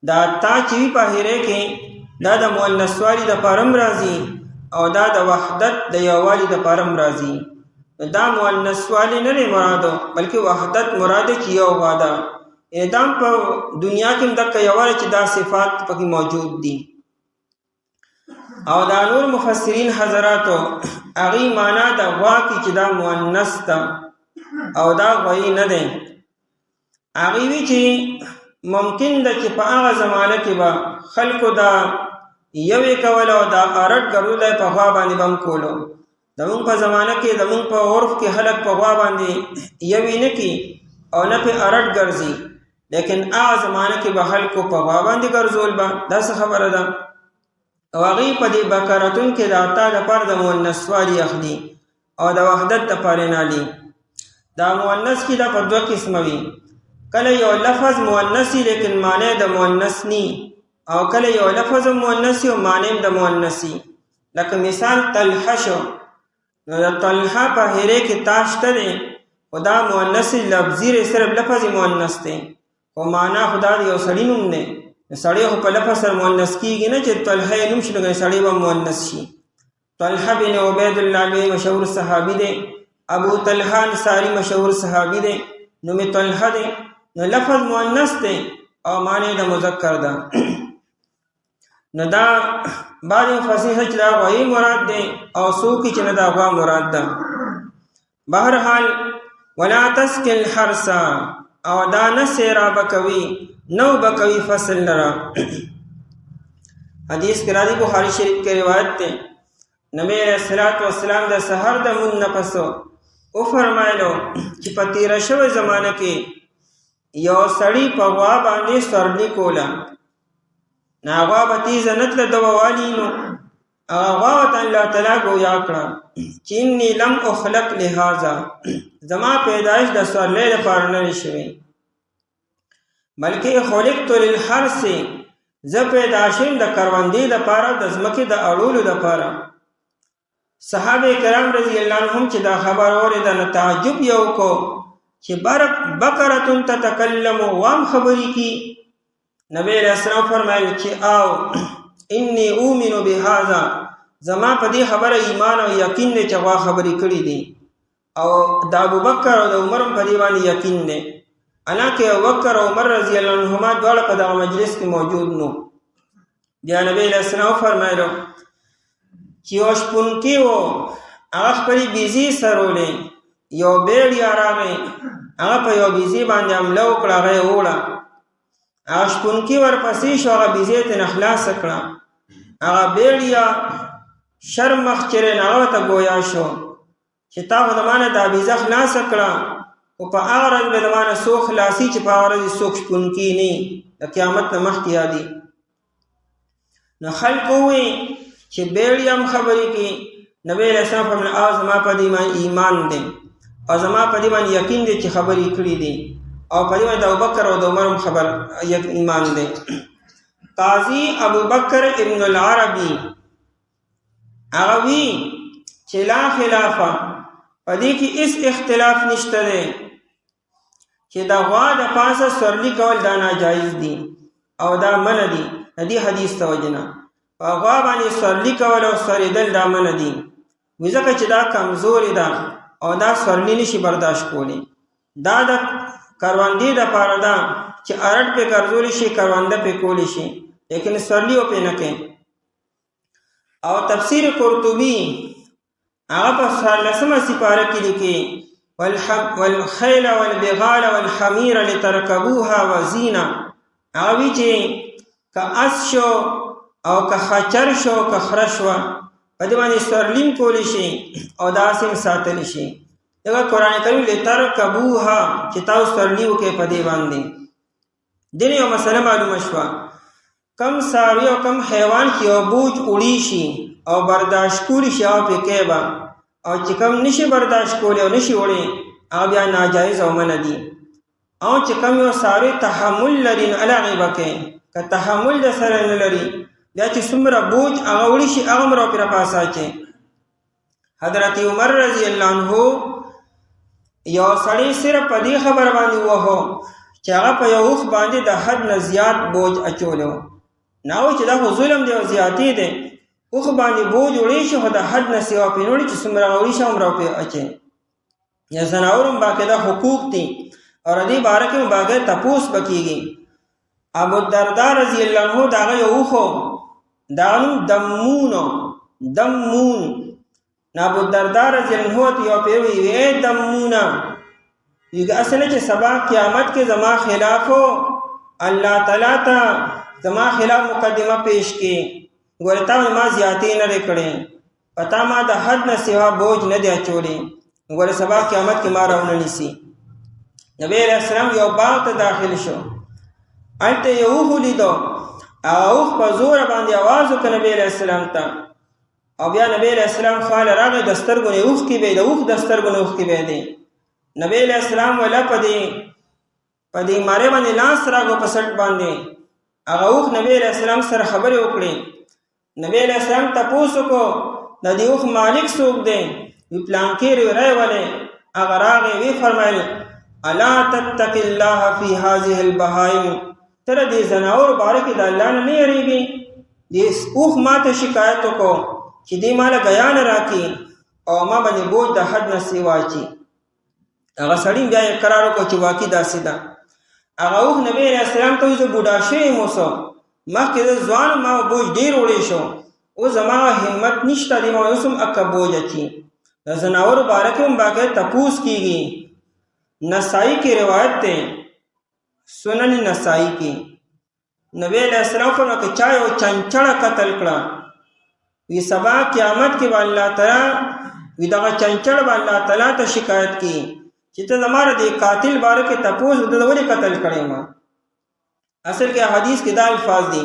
دا تا چې وي په هیرې کې دا د مؤنث والی دپاره هم راځي او دا د وحدت د یووالي دپاره هم راځي. دا مؤنث والی نه دی مرادو بلکې وحدت مراد چې یو غوا ده. اعدام په دنیا کې هم دقه یووالی چې دا صفات پکې موجود دي. او دا نور مفسرین حضراتو هغې معنا د غوا کې چې دا مؤنث ده او دا غوی نه دی. هغې وي چې ممکن ده چې په هغه زمانه کې به خلکو دا یوې کول او دا ارټ ګرځولی په غوا باندې به هم کولو. زمونږ په زمانه کې زمونږ په عرف کې خلک په غوا باندې یوې نه کي او نه پې ارټ ګرځي لیکن هغه زمانه کې به خلکو په غوا باندې ګرځول به دا څه خبره ده. او هغې په دې بقراتون کې د اتا دپاره د مؤنث والي اخلي او د وحدت دپاره نه اخلي. دا مؤنث کې دا په دوه قسمه وي کله یو لفظ مؤنث وي لیکن معنی د مؤنث ني او کله یو لفظ مؤنث وي او معنی د مؤنث وي. لکه مثال طلحه شو نو د طلحه په هیرې کې تا شته دی خو دا مؤنث لفظي صرف لفظ مؤنث دی خو معنا خدا د یو سړي نوم دی سړی خو په لفظ سره مؤنث کیږي نه چې طلحه نوم شي نو سړی به مؤنث شي. طلحه بن عبید الله لوی مشهور صحابي دی. ابو طلحه انصاری مشهور صحابي دی. نوم طلحه دی نو لفظ مؤنث دی او معنی د مذکر ده. نو دا بعض مفسرین چې دا غوی مراد دی او څوک چې نه دا غوا مراد ده. بهرحال ولا تسقي الحرث او دا نه سیرا بکوي نو بکوي فصل لرا. حدیث کې راځي بخاری شریف کې روایت ده نبی علیہ الصلوۃ والسلام د سحر د مون نفسو او فرمایلو چې په تیر شوی زمانه کې یو سړی په غوا باندې سورلی کوله نا غوا به تیز نتله دوالي نو غوا ته الله تعالی گویا کړه چې انی لم اخلق لهذا زما پیدائش د سورلی لپاره نه شوی بلکې خلقت للحرث زه پیدا شوم د کروندې لپاره د ځمکې د اړولو لپاره. صحابه کرام رضی الله عنهم چې دا خبر اورېده نو تعجب یو کو چې بقره تتکلم وام خبرې کی. نبی علیہ السلام فرمایل چې او انی اؤمن بهذا زما په دې خبره ایمان او یقین دی چې هغه خبرې کړې دي او د ابوبکر او د عمر په دې باندې یقین دی. حالانکه ابوبکر او عمر رضی الله عنهما دواړه په دغه مجلس کې موجود نو. بیا نبی علیہ السلام فرمایلو چې یو شپونکي و هغه خپلې بیزي سرولې یو بیړیا راغی هغه په یو بیزي باندې حمله وکړه هغه یې وړه هغه شپونکي ورپسې شو هغه بیزي یې ترې خلاصه کړه هغه بیړیا شرمخ چرې هغه ته ګویا شو چې تا خو د مانه دا بیزه خلاصه کړه او په هغه ورځ به د مانه څوک خلاصي چې په هغه ورځ څوک شپونکي نه د قیامت نه مخکې یادي. نو خلق ووی چې بیړی هم خبرې کې نبی علیہ السلام فرمایل او زما په دې باندې ایمان دی او زما په دې باندې یقین دی چې خبرې کړې دي او په دې باندې د ابوبکر او د عمر خبر ایمان دی. قاضی ابوبکر ابن العربی هغه وی چې لا خلافه په دې کې هیڅ اختلاف نشته دی چې د غوا د پاسه سورلی کول دا ناجایز دي او دا منع دي. دې حدیث ته وجنه په غوا باندې سورلی کول او سوریدل دا منع دي ځکه چې دا کمزوري ده او دا سورلی نشي برداشت کولی. دا د کروندې دپاره ده چې ارټ پې ګرځولی شي کرونده پې کولی شي لیکن سورلی او پې نه کوي. او تفسیر قرطبي هغه په 14مه سپاره کې لیکي والخیل والبغال والحمیر لترکبوها وزینه. هغه وی چې که اس شو او که خچر شو که خره شوه په دې باندې سورلیم کولی شي او داسې هم ساتلی شي. دغه قرآن کریم لترکبوها چې تاسو سورلي وکړئ په دې باندې. دین یو مسله معلومه شوه کم څاروي او کم حیوان چې یو بوج وړي شي او برداشت کولی شي هغه پې کوي به او چې کم نشي برداشت کولی او نشي وړی هغه بیا ناجایز او منع دي. او چې کم یو څاروي تحمل لري نو هغې به کوي که تحمل د سره نه لري بیا چې څومره بوج هغه وړي شي هغه هم راپرې راپاسه اچوي. حضرت عمر رضی الله عنه یو سړی صرف په دې خبر باندې ووهو چې هغه په یو اوښ باندې د حد نه زیات بوج اچولی و. نه و چې دا خو ظلم دی او زیاتې دی اوښ باندې بوج وړی شي خو د حد نه سوا پرې نه وړي چې څومره هغه وړي شي هم راپرې اچوي. یا ځناور هم باقاعده حقوق دي او د دې باره کې هم باقاعده تپوس به کېږي. ابوالدرداء رضی الله عنه د هغه یو اوښ د هغه نوم دمون ابوالدرداء رضی الله عنه ته یو پرې وی دمونه ویږه اصله چې سبا قیامت کې زما خلافو الله تعالی ته زما خلاف مقدمه پیش کی ګوره تا ما زیاتې نه دی کړې پتا ما د حد نه سوا بوج نه دی اچولی ګوره سبا قیامت کې ما راونه نیسي. نبی علیہ السلام یو باغ ته داخل شو هلته یو اوښ ولیدو هغه اوښ په زوره باندې اواز وکړه نبی علیہ السلام ته او بیا نبی علیہ السلام خواله راغی د سترګو نه اوښکې به د اوښ د سترګو نه اوښکې به دی. نبی علیہ السلام ولا په دې مارې باندې لاس راغو په سټ باندې هغه اوښ نبی علیہ السلام سره خبرې وکړې. نبی علیہ السلام تپوس وکړو د دې اوښ مالک څوک دی وی پلانکې رایولې هغه راغی وی فرمایل الا تتق الله فی هذه البهائم تر دې زناور باره کې د الله نه یریږي دې اوخ ماته شکایت وکړو چې دې ماله غیا نه راکړي او ما باندې بوج د حد نه سیوا چی هغه سړی بیا اقرار وکړ چې واقعي داسې ده هغه اوخ نبی علیہ السلام ته ویل بوډا شوی موسو مخکې د ځوان ما بوج ډیر وړی شو او زما همت نشته دی ما اوسم اکه بوج اچي د زناور باره کې هم باقاعده تپوس کیږي نسائی کی روایت ته سنن نسائی کی نبی علیہ السلام فرمایا کہ چا یو چنچړه قتل کړه وی سبا قیامت کې الله تعالی وی دغه چنچړ به الله تعالی ته شکایت کی چې ته زماره د قاتل باره کې تپوس د ولې قتل کړې ما اصل کې حدیث کې دا الفاظ دي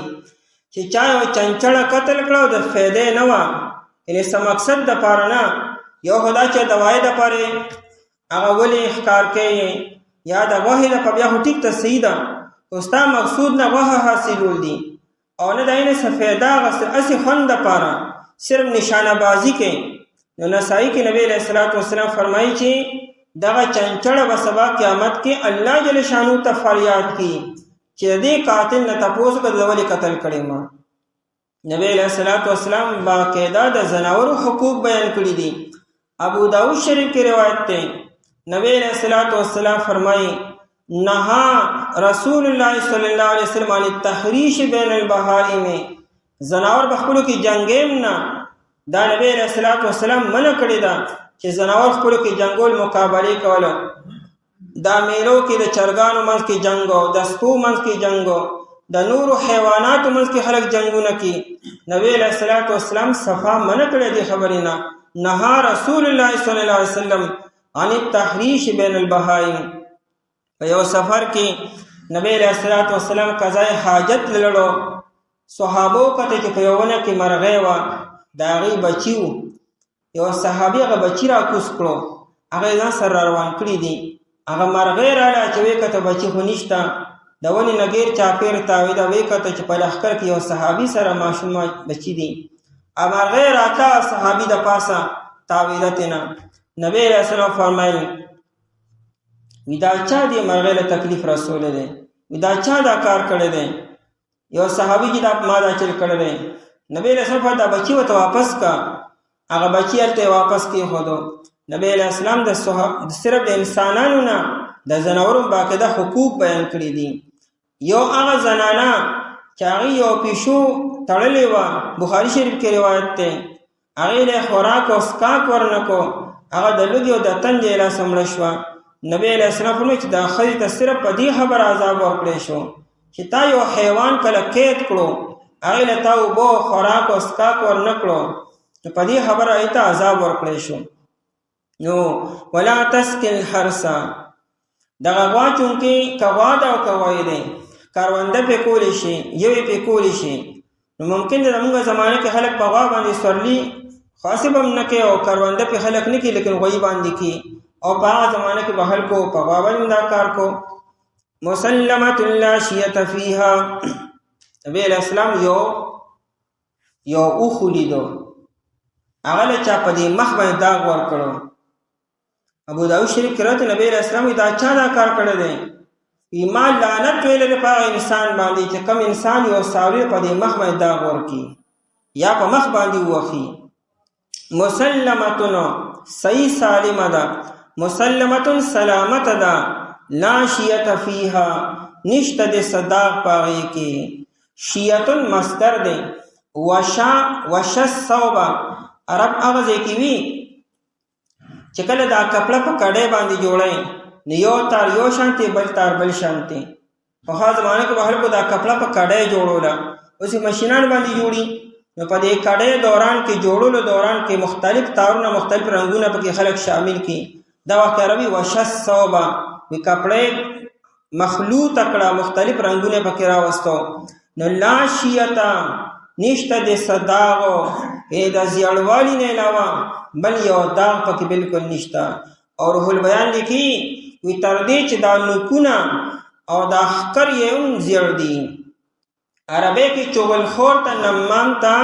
چې چا یو چنچړه قتل کړه د فائدې نه و یعنی سم مقصد د پاره نه یو خدا چې دوايي د پاره هغه ولې احکار کوي یا د وحی د په بیا ټیک ته صحیح ده اوستا مقصود نه وه حاصلول دي او نه داینه سفیدا غسر اسی خوند د پاره صرف نشانه بازی کې نو نسائی کې نبی علیہ الصلوۃ والسلام فرمایي چې دغه چنچړه به سبا قیامت کې الله جل شانو ته فریاد کی چې دې قاتل نه تاسو کو ولې قتل کړي ما نبی علیہ الصلوۃ والسلام باقاعده د زناور حقوق بیان کړی دي ابو داؤد شریف کی روایت ته نبی علیہ الصلوۃ والسلام فرمایي نہا رسول اللہ صلی اللہ علیہ وسلم عن التحریش بین البہائم زناور بخپلو کی جنگیم نا دا نبی علیہ الصلوۃ والسلام منع کړی دا چې زناور خپلو کی جنگول مقابله کوله دا میلو کې د چرګانو منځ کې جنگو د سپو منځ کې جنگو د نور حیوانات منځ کې خلق جنگونه کی نبی علیہ الصلوۃ والسلام صفا منع کړی دی خبرینا نہا رسول اللہ صلی اللہ علیہ وسلم عن التحریش بین البہائم یو سفر کې نبی علیہ الصلوۃ والسلام قضاء حاجت لړو صحابو کته چې په یوونه کې مرغې وا داغي بچیو یو صحابي هغه بچی را کوس کړو هغه ځان سره روان کړی دي هغه مرغې رااله چې وې کته بچی خو نشتا د ونی نګیر چاپیر تاوی دا وې کته چې په لخر کې یو صحابي سره ماشوم بچی دي امرغې راته صحابي د پاسه تاویلتنا نبی علیہ السلام فرمایي ودا چا دی مرغې له تکلیف رسول دی ودا چا دا کار کړی دی یو صحابي چې دا ما دا چل کړی دی نبی علیہ السلام دا بچی وته واپس کا هغه بچی ته واپس کی خودو نبی علیہ السلام د صرف د انسانانو نه د زناورو باقاعده حقوق بیان کړی دي یو هغه زنانا چې هغه یو پیشو تړلې و بخاری شریف کې روایت ده هغه له خوراک او اسکاک ورنکو هغه د لږیو د تنجې لا سمړ شو نبی علیہ السلام فرمایي چې دا خلی ته صرف په دې خبر عذاب ورکړې شو چې تا یو حیوان کله قید کړو هغه له تا وبو خوراک او اسکاک ورنکړو نو په دې خبره ایت عذاب ورکړې شو نو ولا تسکل حرسا دغه واچون کې کواده او کوي دي کارونده په کول شي یوې په کول شي نو ممکن د موږ زمانه کې خلک په غوا باندې سورلی خاصب هم نه کې او کارونده په خلک نه کې لیکن غوي باندې کې او په هغه زمانه کې بهل کو په غوا باندې دا کار کو مسلمت لا شیت فیها نبی علیہ السلام یو او خلیدو هغه له چا په دې مخ باندې داغ ور کړو ابو داؤد شریف کې راته نبی علیہ السلام دا چا دا کار کړی دی ایمان لعنت ویل په انسان باندې چې کم انسان یو ساوی په دې مخ باندې داغ ور کی یا په مخ باندې وخی مسلمتن صحیح سالم ده مسلمتن سلامت ده لا شیت فیها نشت د صداق پاغی کی شیتن مصدر ده وش الصوبه عرب اغازه کی وی چې کله دا کپڑا په کډه باندې جوړای نیو تار یو شانتی بل تار بل شانتی په هغه زمانه کې بهر کو دا کپڑا په کډه جوړولا اوسې ماشینان باندې جوړي نو په دې کډه دوران کې جوړولو دوران کې مختلف تارونه مختلف رنگونه پکې خلق شامل کی دا واقع عربي وشس صوبه وی کپڑے مخلوط کړه مختلف رنگونه پکې راوستو نو لا شیتا نشته د صداغو د زیړوالی نه علاوه بل یو داغ پکې بالکل نشته او روح البیان لیکي وی تر دې چې دا نکونه او دا خکر یې زیړ دي عربی کې چغل خور ته نمام ته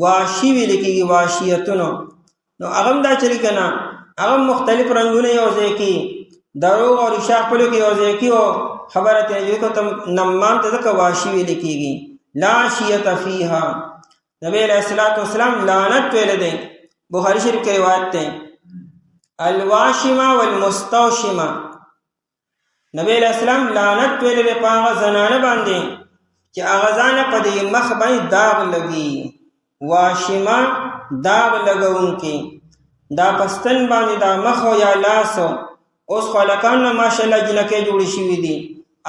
واشی ویل کېږي واشیتونو نو هغه دا چلی کنه هغه مختلف رنگونه یو ځای کې دروغ او رشاق په لګي یو ځای کې او خبره ته یو ته نمام ته ځکه واشي ویل کېږي لا شیت فیها نبی علیہ الصلوۃ والسلام لعنت ویل دی بخاری شریف کې روایت ده الواشمه والمستوشمه نبی علیہ السلام لعنت ویل دی پاغه زنانه باندې چې هغه ځان په دې مخ باندې داغ لګي واشمه داغ لګونکي دا پستن باندې دا مخ او یا لاس اوس خلکان ماشاءالله جنکه جوړی شوی دي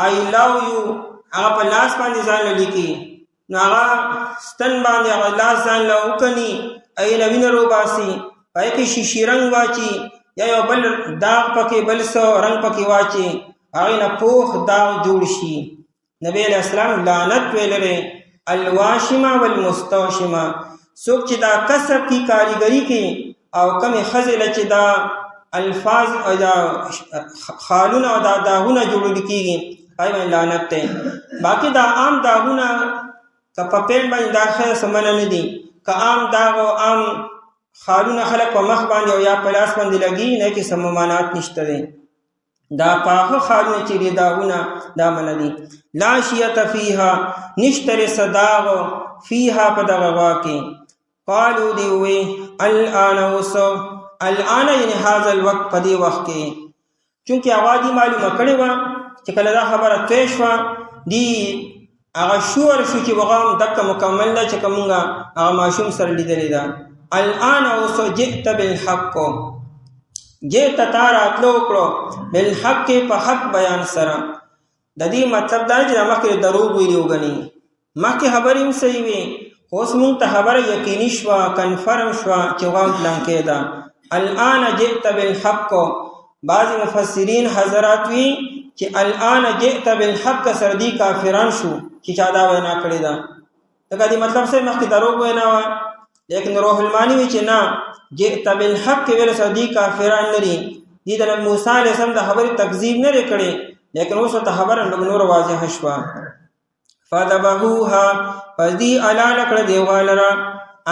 I love you هغه په لاس باندې ځان لیکي نو هغه ستن باندې هغه لاس ځان له وکني ای نوین روباسي پای کې شیشي رنگ واچي یا یو بل داغ پکې بل سو رنگ پکې واچي هغه نه پوخ داغ جوړ شي نبی علیہ السلام لعنت ویلره الواشمه والمستوشمه څوک چې دا کسب کی کاریګری کې او کمی خزل چې دا الفاظ او دا خالونه او دا داغونه جوړل کیږي پای باندې لعنت ته باقی دا عام داغونه کپپین باندې داخله سمنه نه دي که عام داغ او عام خالونه خلق په مخ باندې او یا په لاس باندې لګي نه کې سممانات نشته دي دا پاخه خالونه چې دی داغونه دا من دي لا شیت فیها نشتر صداغ فیها په دغه واکه قالو دی وی الان وسو الان یعنی هاذا الوقت په دی وخت کې چونکه اوادي معلومه کړي و چې کله دا خبره توی شو دی هغه شور شو چې وغام دک مکمل ده چې کومه هغه ماشوم سره لیدلې ده الان وسو جئت بالحق جئت تارا کلو بالحق په حق بیان سره د دې مطلب دا چې مخکې دروغ ویلو غني مخکې خبرې هم صحیح وي اوس مونږ ته خبره یقیني شو کنفرم شو چې غام پلان کېدا الان جئت بالحق بعض مفسرین حضرات وی چې الان جئت بالحق سره دي کافران شو چې چا دا وینا کړی دا دا دې مطلب سره مخکې دروغ وینا و لیکن روح المانی وی چې نه جئت بالحق ویل سره دي کافران لري دي د موسی علیه السلام د خبرې تکذیب نه کړي لیکن اوس ته خبره نور واضح شوه فذبحوها فذي الا لکړه دیوالرا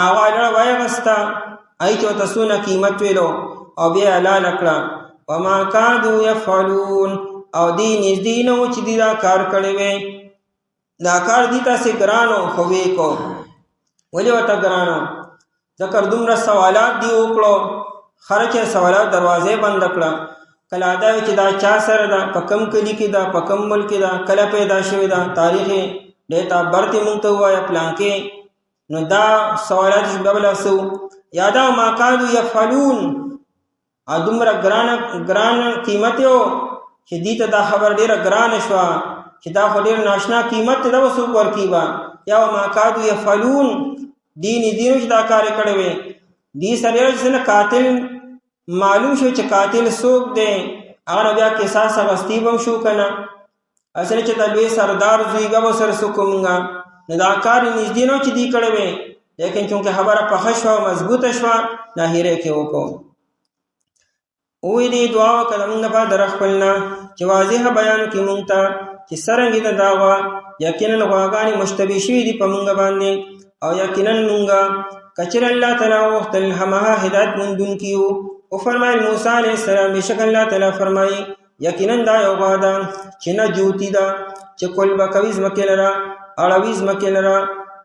اغالره وایغستا ای چې تاسو نه قیمت ویلو او بیا الا لکړه وما كادوا يفعلون او دی نږدې نو چې دی دا کار کړی وي دا کار دی تاسو ګرانو خوې کو ولې وته ګرانو ذکر دومره سوالات دی وکړو خرچه سوالات دروازه بند کړه کله دا چې دا چا سره دا پکم کلی کې دا پکم ملک دا کله پیدا شوی دا تاریخ ډیټا برت مونږ ته وایا پلان کې نو دا سوالات شبل اسو یادا ما کادو يفعلون ادمره ګران قیمت یو چې دې ته دا خبر ډیره ګران شو چې دا خو ډیر ناشنا قیمت دا وسو ورکیبا یا ما کادو يفعلون دیني چې دا کار کړی وي دې سره چې قاتل معلوم شو چې قاتل څوک دی هغه بیا قصاص غستی بم شو کنه اصل چې د لوی سردار زویګه وسره سکومنګا نه دا کار نږدې نو چې دی کړی وي لیکن چونکه خبره پخه شو مضبوطه شو نه هیره کې وکړو وې دې دعا وکړه موږ په درخپلنا چې واضح بیان کې مونږ ته چې سرنګ د داوا یقینا غواګانی مشتبه شوی دی په مونږ باندې او یقینا مونږ کچر الله تعالی وخت الهمها هدایت مندون کیو او فرمایل موسی علیہ السلام بشک الله تعالی فرمایي یقینا دا یو غادا چې نه جوتی دا چې کول بکوي زمکلرا اړوي زمکلرا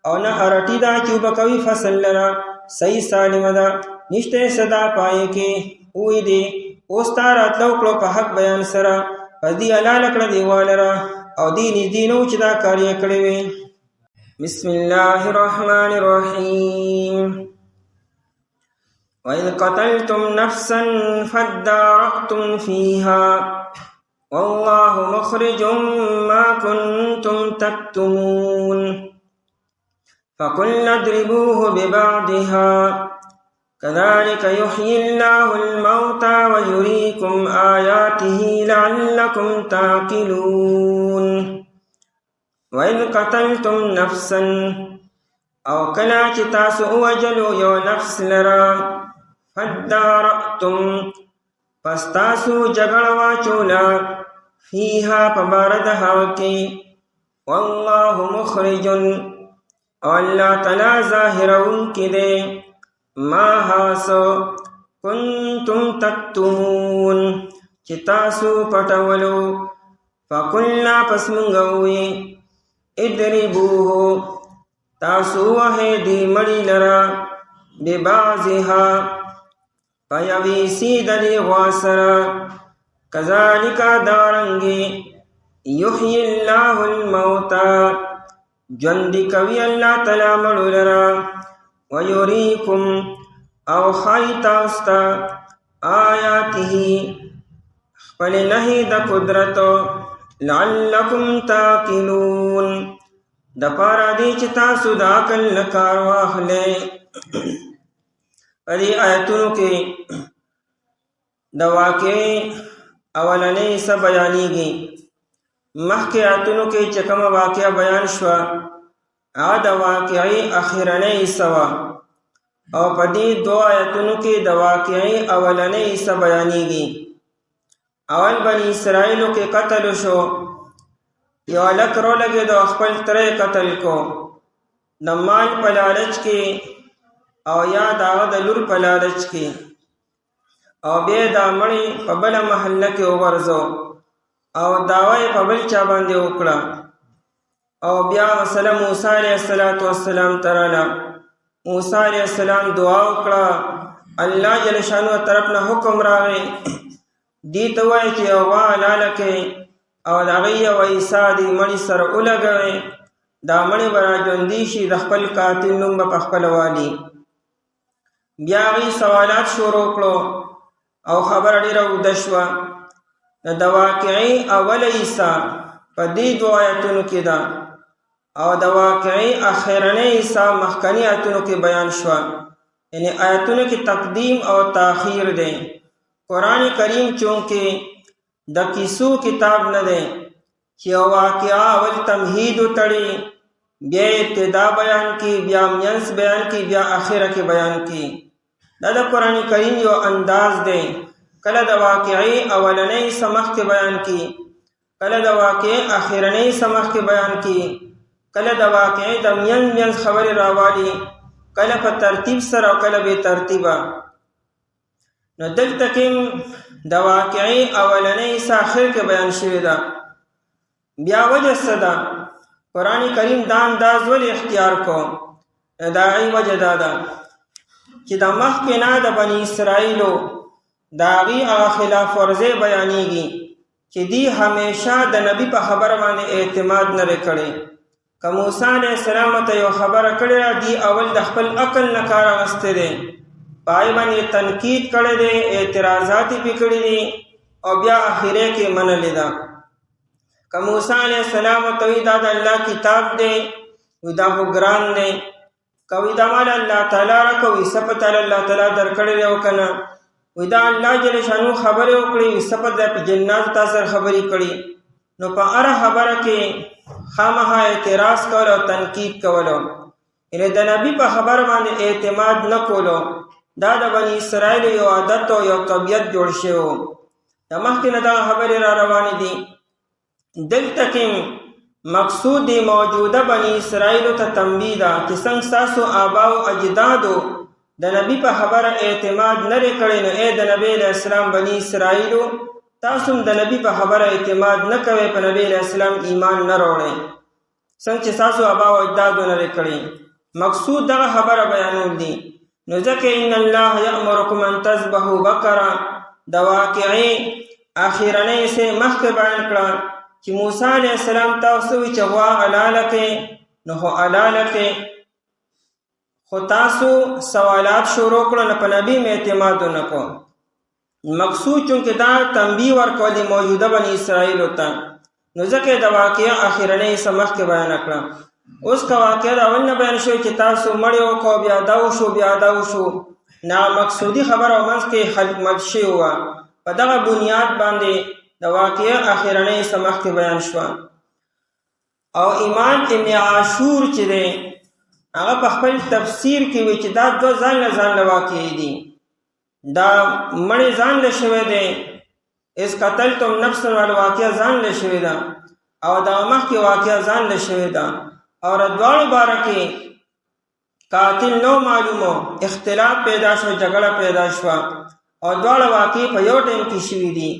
او نه ارټی دا چې بکوي فصل لرا صحیح سالم دا نشته صدا پای کې وې دې اوستار اتلو کړو په حق بیان سره پدې الله لکړه دیوالرا او دیني دینو چې دا کاریه کړی وي بسم الله الرحمن الرحيم وإذ قتلتم نفسا فادارأتم فيها والله مخرج ما كنتم تكتمون فقلنا اضربوه ببعضها كذلك يحيي الله الموتى ويريكم آياته لعلكم تعقلون وَإِذْ قَتَلْتُمْ نَفْسًا او کلا چې تاسو وجلو یو نفس لرا فدارأتم پس تاسو جګړه واچولا فیها پبارد هاوکی والله مخرج الله تعالی ظاهرون کده ما هاسو کنتم تکتمون چې تاسو پټولو فقلنا پس منگوی ادربوه تاسو وحی دی مڑی لرا ببعضها پیوی سید دی غواسرا کذالک دارنگی یحیی اللہ الموتا جندی کوی اللہ تعالی مڑو لرا ویریکم او خیتا استا آیاته خپل نهی د قدرت لعلکم تاقلون د پارا دی چې تاسو د عقل نه کار واخلئ. په دې آیتونو کې د واقعې اولنۍ حصه بیانېږي. مخکې آیتونو کې چې کومه واقعه بیان شوه هغه د واقعې اخرنۍ حصه وه او په دې دوه آیتونو کې د واقعې اولنۍ حصه بیانېږي. اول بني اسرائیلو کې قتل شو، یو هلک رولګېدو خپل تره قتل کو د مال په لالچ کې او یا د هغه د لور په لالچ کې، او بیا دا مړی په بله محله کې وغورځو او دعوه یې په بل چا باندې وکړه او بیا مسله موسی علیه السلام ته راله. موسی علیه السلام دعا وکړه، الله جل شانو طرف نه حکم راغی دې ته وایي چې یو غوا حلاله کړئ او د هغې یو عیسا دې مړي سره ولګوئ، دا مړی به راژوندي شي، د خپل قاتل نوم به په خپله والي. بیا هغې سوالات شروع کړو او خبره ډېره اوږده شوه. د واقعې اوله حصه په دې دوه آیتونو کې ده او د واقعې اخرنۍ حصه مخکني آیتونو کې بیان شوه. یعنی آیتونو کې تقدیم او تاخیر دی. قرآن کریم چونکې د کیسو کتاب نه دی چې یو واقعه اول تمهید وتړي، بیا ابتدا بیان کی، بیا منځ بیان کی، بیا آخره کې بیان کی. دا د قرآن کریم یو انداز دی. کله د واقعې اولنۍ سمخ کې بیان کی، کله د واقعې اخرنۍ سمخ کې بیان کی، کله د واقعې د منځ خبرې راوالي، کله په ترتیب سره او کله بې ترتیبه. نو دلته کې د واقعې اولنۍ حصه آخر کې بیان شوې ده. بیا وجه څه ده؟ قرآن کریم دا انداز ولې اختیار کو؟ د هغې وجه دا ده چې د مخکې نه د بني اسرائیلو د هغې هغه خلاف ورزۍ بیانېږي چې دی همیشه د نبي په خبره باندې اعتماد نه دی کړی. که موسی علیه السلام ته یو خبره کړې ده، دی اول د خپل عقل نه کار اخیستی دی، په هغې باندې تنقید کړی دی، اعتراضات یې پرې کړي دي او بیا اخرې کې منلې ده. که موسی علیه السلام ته وایي دا د الله کتاب دی، وایي دا خو ګران دی، که وایي دا مال الله تعالی راکړه، وایي څه پته الله تعالی درکړی دی او که نه، وایي دا الله جل شانو خبرې وکړي، وایي څه پته په جناتو تا سره خبرې کړي. نو په هره خبره کې خامخا اعتراض کول او تنقید کولو، یعنې د نبي په خبره باندې اعتماد نه کولو، دا د بني اسرائیل یو عادت او یو طبیعت جوړ شوی و. د مخکې نه دغه خبرې را روانې دي. دلته کې مقصود د موجوده بني اسرائیلو ته تنبیه ده چې څنګه ستاسو آبا او اجدادو د نبي په خبره اعتماد نه دی کړی، نو ای د نبي علیه السلام بني اسرائیلو تاسو هم د نبي په خبره اعتماد نه کوئ، په نبي علیه السلام ایمان نه راوړئ څنګه چې ستاسو آبا او اجدادو نه دی کړی. مقصود دغه خبره بیانول دي. نو ځکه ان الله یأمرکم ان تذبحوا بقره د واقعې اخرنۍ حصې مخکې بیان کړه چې موسی علیه السلام تاسو وایي چې غوا حلاله کړئ، نو خو حلاله کړئ، خو تاسو سوالات شروع کړو نه په نبي م اعتماد ونه کو. مقصود چونکې دا تنبیه ورکول دي موجوده بني اسرائیلو ته، نو ځکه د واقعه اخرنۍ حصه مخکې بیان کړه. اوس که واقعه د اول نه بیان شوی چې تاسو مړی وکړو بیا دا وشو بیا دا وشو، نامقصودي خبره منځ کې مد شوې وه. په دغه بنیاد باندې د واقعه اخرنۍ حصه مخکې بیان شوه. او امام ابن عاشور چې دی هغه په خپل تفسیر کې وایي چې دا دوه ځان له واقعې دي. دا مړی ځان له شوی دی، اس قتلتم نفسا والا واقعه ځان له شوی ده او دا مخکې واقعه ځان له شوی ده، او دواړو باره کې قاتل نو معلومو، اختلاف پیدا شو، جګړه پیدا شوه او دواړه واقعې په یو ټیم کې شوي دي.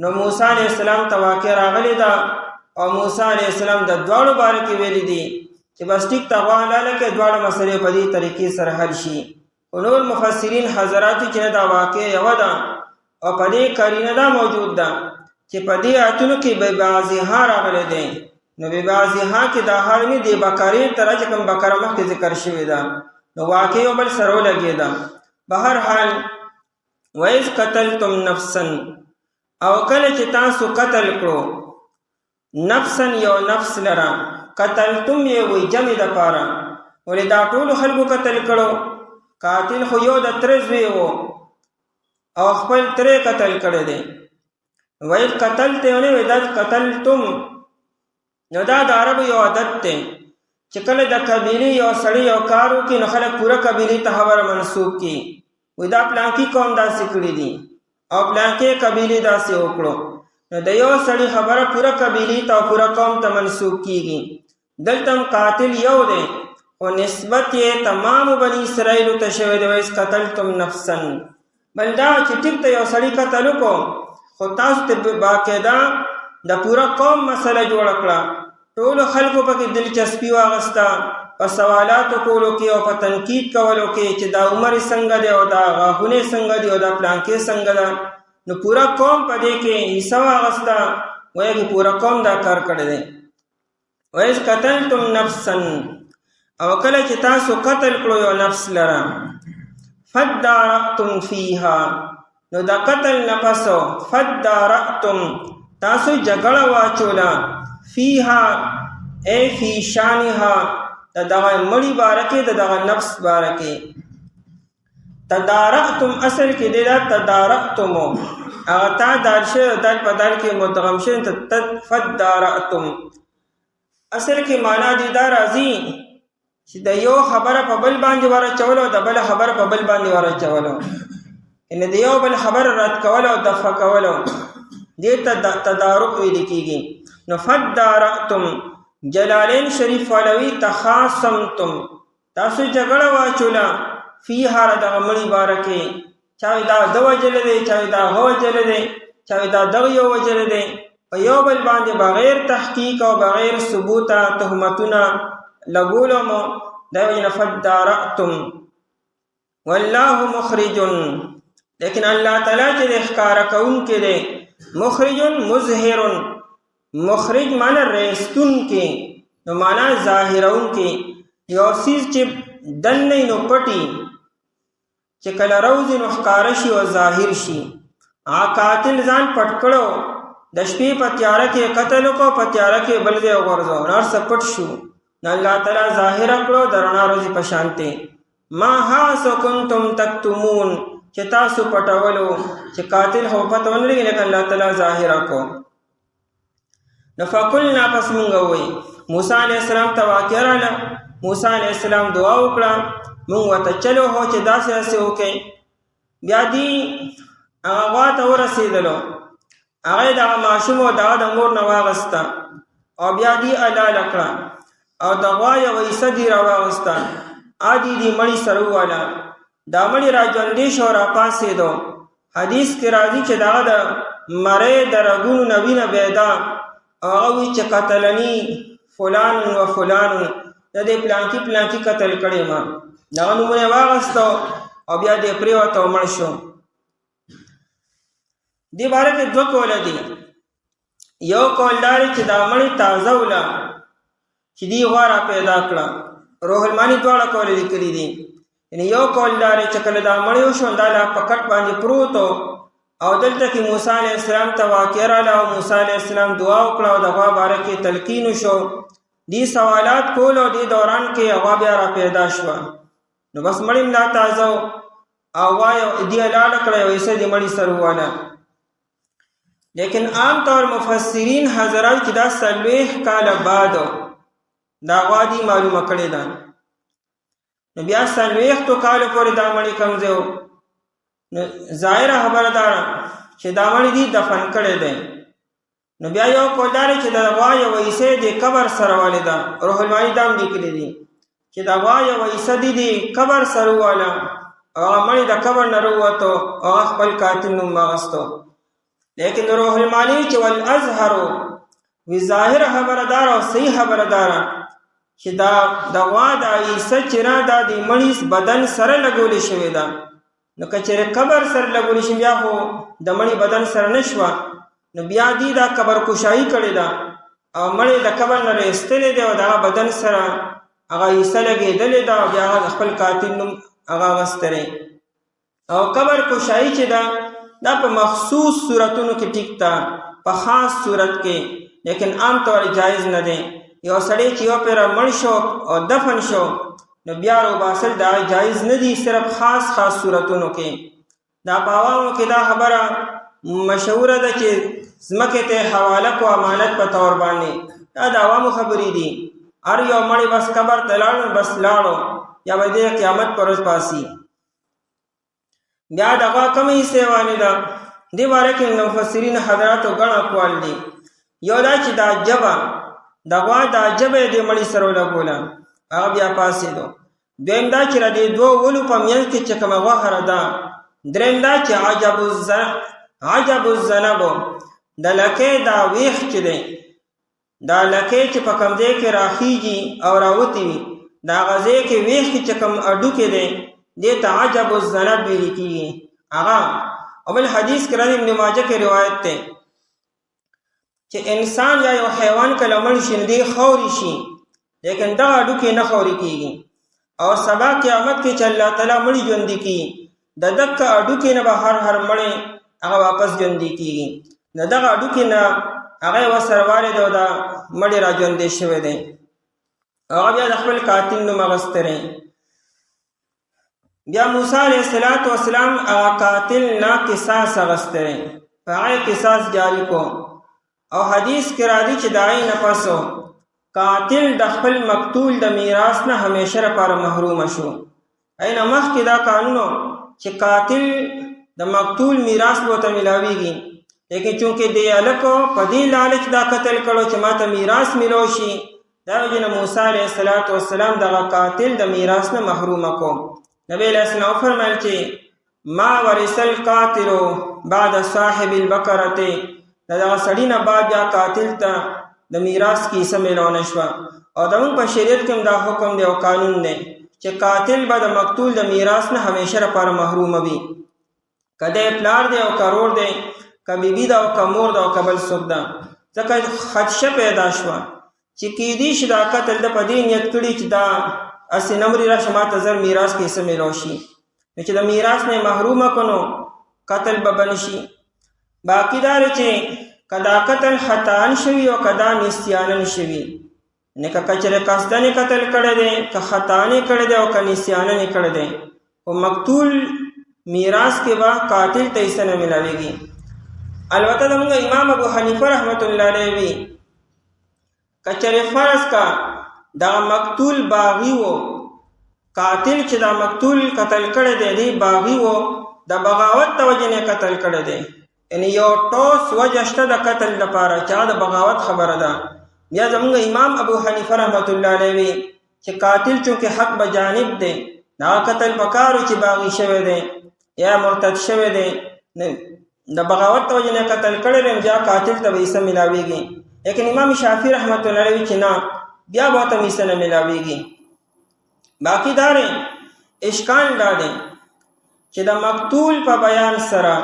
نو موسی علیہ السلام ته واقع راغلی دا او موسی علیہ السلام د دواړو باره کې ویلي دي چې بس ټیک ته غوا لاله کې دواړه مسلې په دې طریقې سره حل شي. نور مفسرین حضرات چې دا واقع یو ده او په دې قرینه دا موجود ده چې په دې آیتونو کې به بعضیها راغلی دی. نو به بعضیها کې دا حال نه دی بقرې تر چې کوم بقره مخکې ذکر شوی ده نو واقع یو بل سره ولګېده. بهر حال وَإِذْ قَتَلْتُمْ نَفْسًا او کله چې تاسو قتل کړو نفسا یو نفس لرا قتلتم یې وی جمع د پاره ولې دا ټول خلکو قتل کړو قاتل خو یو د ترې زوی وو او خپل ترې قتل کړی دی. وَإِذْ قَتَلْتُمْ یو نه دا قتلتم نو دا د عربو یو عادت دی چې کله د قبیلې یو سړی یو کار وکړي نو خلک پوره قبیلې ته خبره منسوب کړي وی دا پلانکي قوم داسې کړي دي او پلانکي قبیلې داسې وکړو. نو د یو سړي خبره پوره قبیلې ته او پوره قوم ته منسوب کیږي. دلته قاتل یو دی او نسبت یې تمام بني اسرائیل ته شوی دی. وایس قتلتم نفسا بل دا چې ټیک ته یو سړي قتل وکړو خو تاسو ته باقاعده د پوره قوم مسله جوړه کړه. ټولو خلکو پکې دلچسپي واغسته په سوالاتو کولو کې او په تنقید کولو کې چې دا عمر څنګه دی او دا غاښونه څنګه دي او دا پلانکې څنګه ده. نو پورا قوم په دې کې حصہ واغسته وایي پورا قوم دا کار کړی دی. وَإِذْ قَتَلْتُمْ نَفْسًا او کله چې تاسو قتل کړو یو نفس لره فَادَّارَأْتُمْ فِيهَا نو دا قتل نه پسو فَادَّارَأْتُمْ تاسو جګړه واچوله فِيهَا اے فی شانها دغه مړی بارکه دغه نفس بارکه. تدارعتم اصل کې دی دا تدارعتم هغه تا دارشه دل په دل کې مدغم شین فدارعتم اصل کې معنا دی دا راځي چې د یو خبره په بل باندې ورچول او د بل خبره په بل باندې ورچول ان د یو بل خبره رد کول او دفع کول دې تدارک ویل کېږي. نو فدارعتم جلالین شریف ولوی تخاصمتم تاسو جګړه واچوله فیها دغه مړی بارکه چاوی دا د وجل دی چاوی دا هو وجل دی چاوی دا دغه یو وجل دی په یو بل باندې بغیر تحقیق او بغیر ثبوت تهمتونه لګولو مو دا وینا فدارعتم والله مخرج لیکن الله تعالی چې احکار کون کې دی مخرج مظهر مخرج معنی ریستون کې نو معنی ظاهرون کې یو سیز چې دنه نو پټي چې کله روز نو ښکار شي او ظاهر شي. قاتل ځان پټ کړو د شپې په تیاره کې قتل کو په تیاره کې بل دی ورځو نار سپټ شو نو الله تعالی ظاهر کړو درنا روزي په شانته ما ها سکنتم تکتمون چې تاسو پټولو چې قاتل هو پته ونلګي لیکن الله تعالی ظاهر کو. نو فقلنا پس مونږ وای موسی علیہ السلام ته واقع رااله موسی علیہ السلام دعا وکړه مونږ ته چلو هو چې داسې اسه وکي بیا دی هغه ته ورسېدلو هغه د ماشوم او د مور نه واغسته او بیا دی الا لکړه او د غوای وېسه دی راوغسته ادي دی مړی سره واله دا مړی راځوندې شو را پاسې دو حدیث کې راځي چې دا د مړې درګونو نبی نه بيدا او چې قتلنی فلان و فلان د دې پلانکی قتل کړي ما دا نومونه واغستو او بیا دې پریوته مړ شو. دې باره کې دوه کول دي یو کولدار چې دا مړی تازه ولا چې دی غواره پیدا کړه روح المانی دواړه کول لیکلي دي. یعنی یو کولدار چې کله دا مړی وشو دا لا پکټ باندې پروتو او دلته کې موسی علیہ السلام ته واقع رااله او موسی علیہ السلام دعا وکړه او دغه باره کې تلقین شو. دی سوالات کول او دی دوران کې هغه بیا را پیدا شو نو بس مړی لا تازه او وای دی لاله کړه ویسه دی مړی سره واله. لیکن عام طور مفسرین حضرات چې دا سلوه کال بعد دا وادي معلومه کړی ده نو بیا سلوه تو کال پورې دا مړی کمزو نو ظاهر خبره ده چې دا مړی دی دفن کړی دی. نو بیا یو کولدار چې دا وای ویسه دی قبر سره والده روح المانی دام لیکلی دي چې دا وای ویسه دی قبر سره واله او مړی د قبر نه وروته او خپل قاتل نوم واغستو. لیکن روح المانی چې والازهرو وی ظاهر خبردار او صحیح خبردار چې دا غوا د عیسی چې را دا د مړي بدن سره لګولې شوې ده. نو کچره قبر سره لګولې شي بیا خو د مړي بدن سره نشوه، نو بیا دی دا قبر کشایی کړې ده او مړی د قبر نه راایستلی دی او د هغه بدن سره هغه عیسی لګېدلې ده او بیا هغه خپل قاتل نوم هغه اخیستی. او قبر کشایی چې ده دا په مخصوص صورتونو کې ټیک ده، په خاص صورت کې، لیکن عام طور جایز نه دی. یو سړی چې یو پیره مړ شو او دفن شو نو بیا روباسل دا جایز نه دی، صرف خاص صورتونو کې. دا په عوامو کې دا خبره مشهوره ده چې ځمکې ته حواله کو امانت په طور باندې، دا د عوامو خبرې دي. هر یو مړی بس قبر ته لاړو بس لاړو، یا به د قیامت پر ورځ پاسي. بیا دغه کمې سیوانې ده دې باره کې مفسرین حضراتو ګڼ اقوال دي. یو دا چې دا جبه د غوا دا جبه یې د مړي سره ولګوله هغه بیا پاسېدو. دویم دا چې د دې دوو ولو په منځ کې چې کومه غوښه ده. دریم دا چې عجب الذنبو د لکۍ دا ویښ چې دی، دا لکۍ چې په کوم ځای کې راخیږي او راوتې وي، دا هغه ځای کې ویښ کې چې کوم اډوکې دی دې ته عجب الذنب ویل کېږي. هغه او بل حدیث کې راځي ابن ماجه کې روایت دی چې انسان یا یو حیوان کله مړ شي دی خوري شي، لیکن دا اډوکې نه خوري کېږي. او سبا قیامت کې چې الله تعالی مړي ژوندي کړي د دغه اډوکې نه به هر مړی هغه واپس ژوندي کېږي. د دغه اډوکې نه هغه ورسره وارد او دا مړی را ژوندی شوی دی. هغه بیا د خپل قاتل نوم اخیستی. بیا موسی علیه السلام هغه قاتل نه قصاص اخیستی، په هغه قصاص جاری کو. او حدیث کې راځي چې د هغې نه پس قاتل د خپل مقتول د میراث نه همیشه لپاره محروم شو. اینه مخکې دا قانون چې قاتل د مقتول میراث به ورته میلاویږي، لیکن چونکې دې هلک په دې لالچ دا قتل کړو چې ما ته میراث میلو شي، دا وجې نه موسی علیه السلام دغه قاتل د میراث نه محرومه کو. نبی علیه السلام وفرمیل چې ما ورث القاتل بعد صاحب البقرة، دغه سړي نه بعد بیا قاتل ته د میراث کیسه میلو نه شوه. او زموږ په شریعت کې دا حکم دی او قانون دی چې قاتل به د مقتول د میراث نه همیشه لپاره محرومه وي، که دی پلار دی او که رور دی، که بیبي ده او که مور ده او که بل څوک ده. ځکه خدشه پیدا شوه چې کیدی شي دا قتل ده په دې نیت کړي چې دا هسې نه مري راشه ما ته زر میراث کیسه میلو شي، نو چې د میراث نه یې محرومه کړو نو قتل به بند شي. باقی دا چې که دا قتل خطاً شوي او که دا نسیانن شوي، نه که کچره قصدن قتل کړی دی، که خطاً یې کړی دی او که نسیانن یې کړی دی، خو مقتول میراث کې به قاتل ته حصه نه میلاویږي. البته زموږ امام ابو حنیفه رحمت الله علیه وی کچره فرض کا دا مقتول باغی و، قاتل چې دا مقتول قتل کړی دی دی باغی و، د بغاوت د وجې نه قتل کړی دی، یعنی یو ټوس وجه شته د قتل لپاره چې د بغاوت خبره ده. بیا زموږ امام ابو حنیفه رحمت الله علیه وی چې قاتل چونکې حق بجانب دی، دا قتل پکارو چې باغی شوی دی یا مرتد شوی دی، د بغاوت د وجې نه قتل کړی دی، بیا قاتل ته به حصه میلاویږي. لیکن امام شافعي رحمت الله علیه چې نه، بیا به ورته حصه نه میلاویږي. باقی دا دی اشکال دا دی چې د مقتول په بیان سره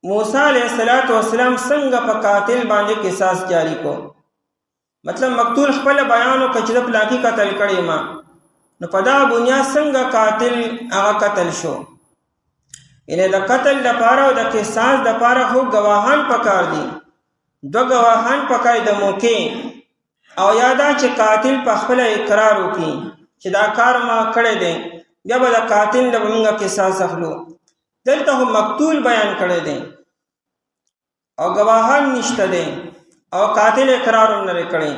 موسی علیه السلام څنګه په قاتل باندې قصاص جاری کو. مطلب مقتول خپل بیان وکړ چې د پلاکی قتل کړی ما، نو په دا بنیاد څنګه قاتل هغه قتل شو. یعنی د قتل لپاره او د قصاص لپاره خو گواهان پکار دي، دو گواهان پکار د موقع، او یادا چې قاتل په خپل اقرار وکړي چې دا کار ما کړی دی، بیا به د قاتل نه به موږ قصاص اخلو. دلته هم مقتول بیان کړی دی او گواهان نشته دی او قاتل اقرار هم نه کړی.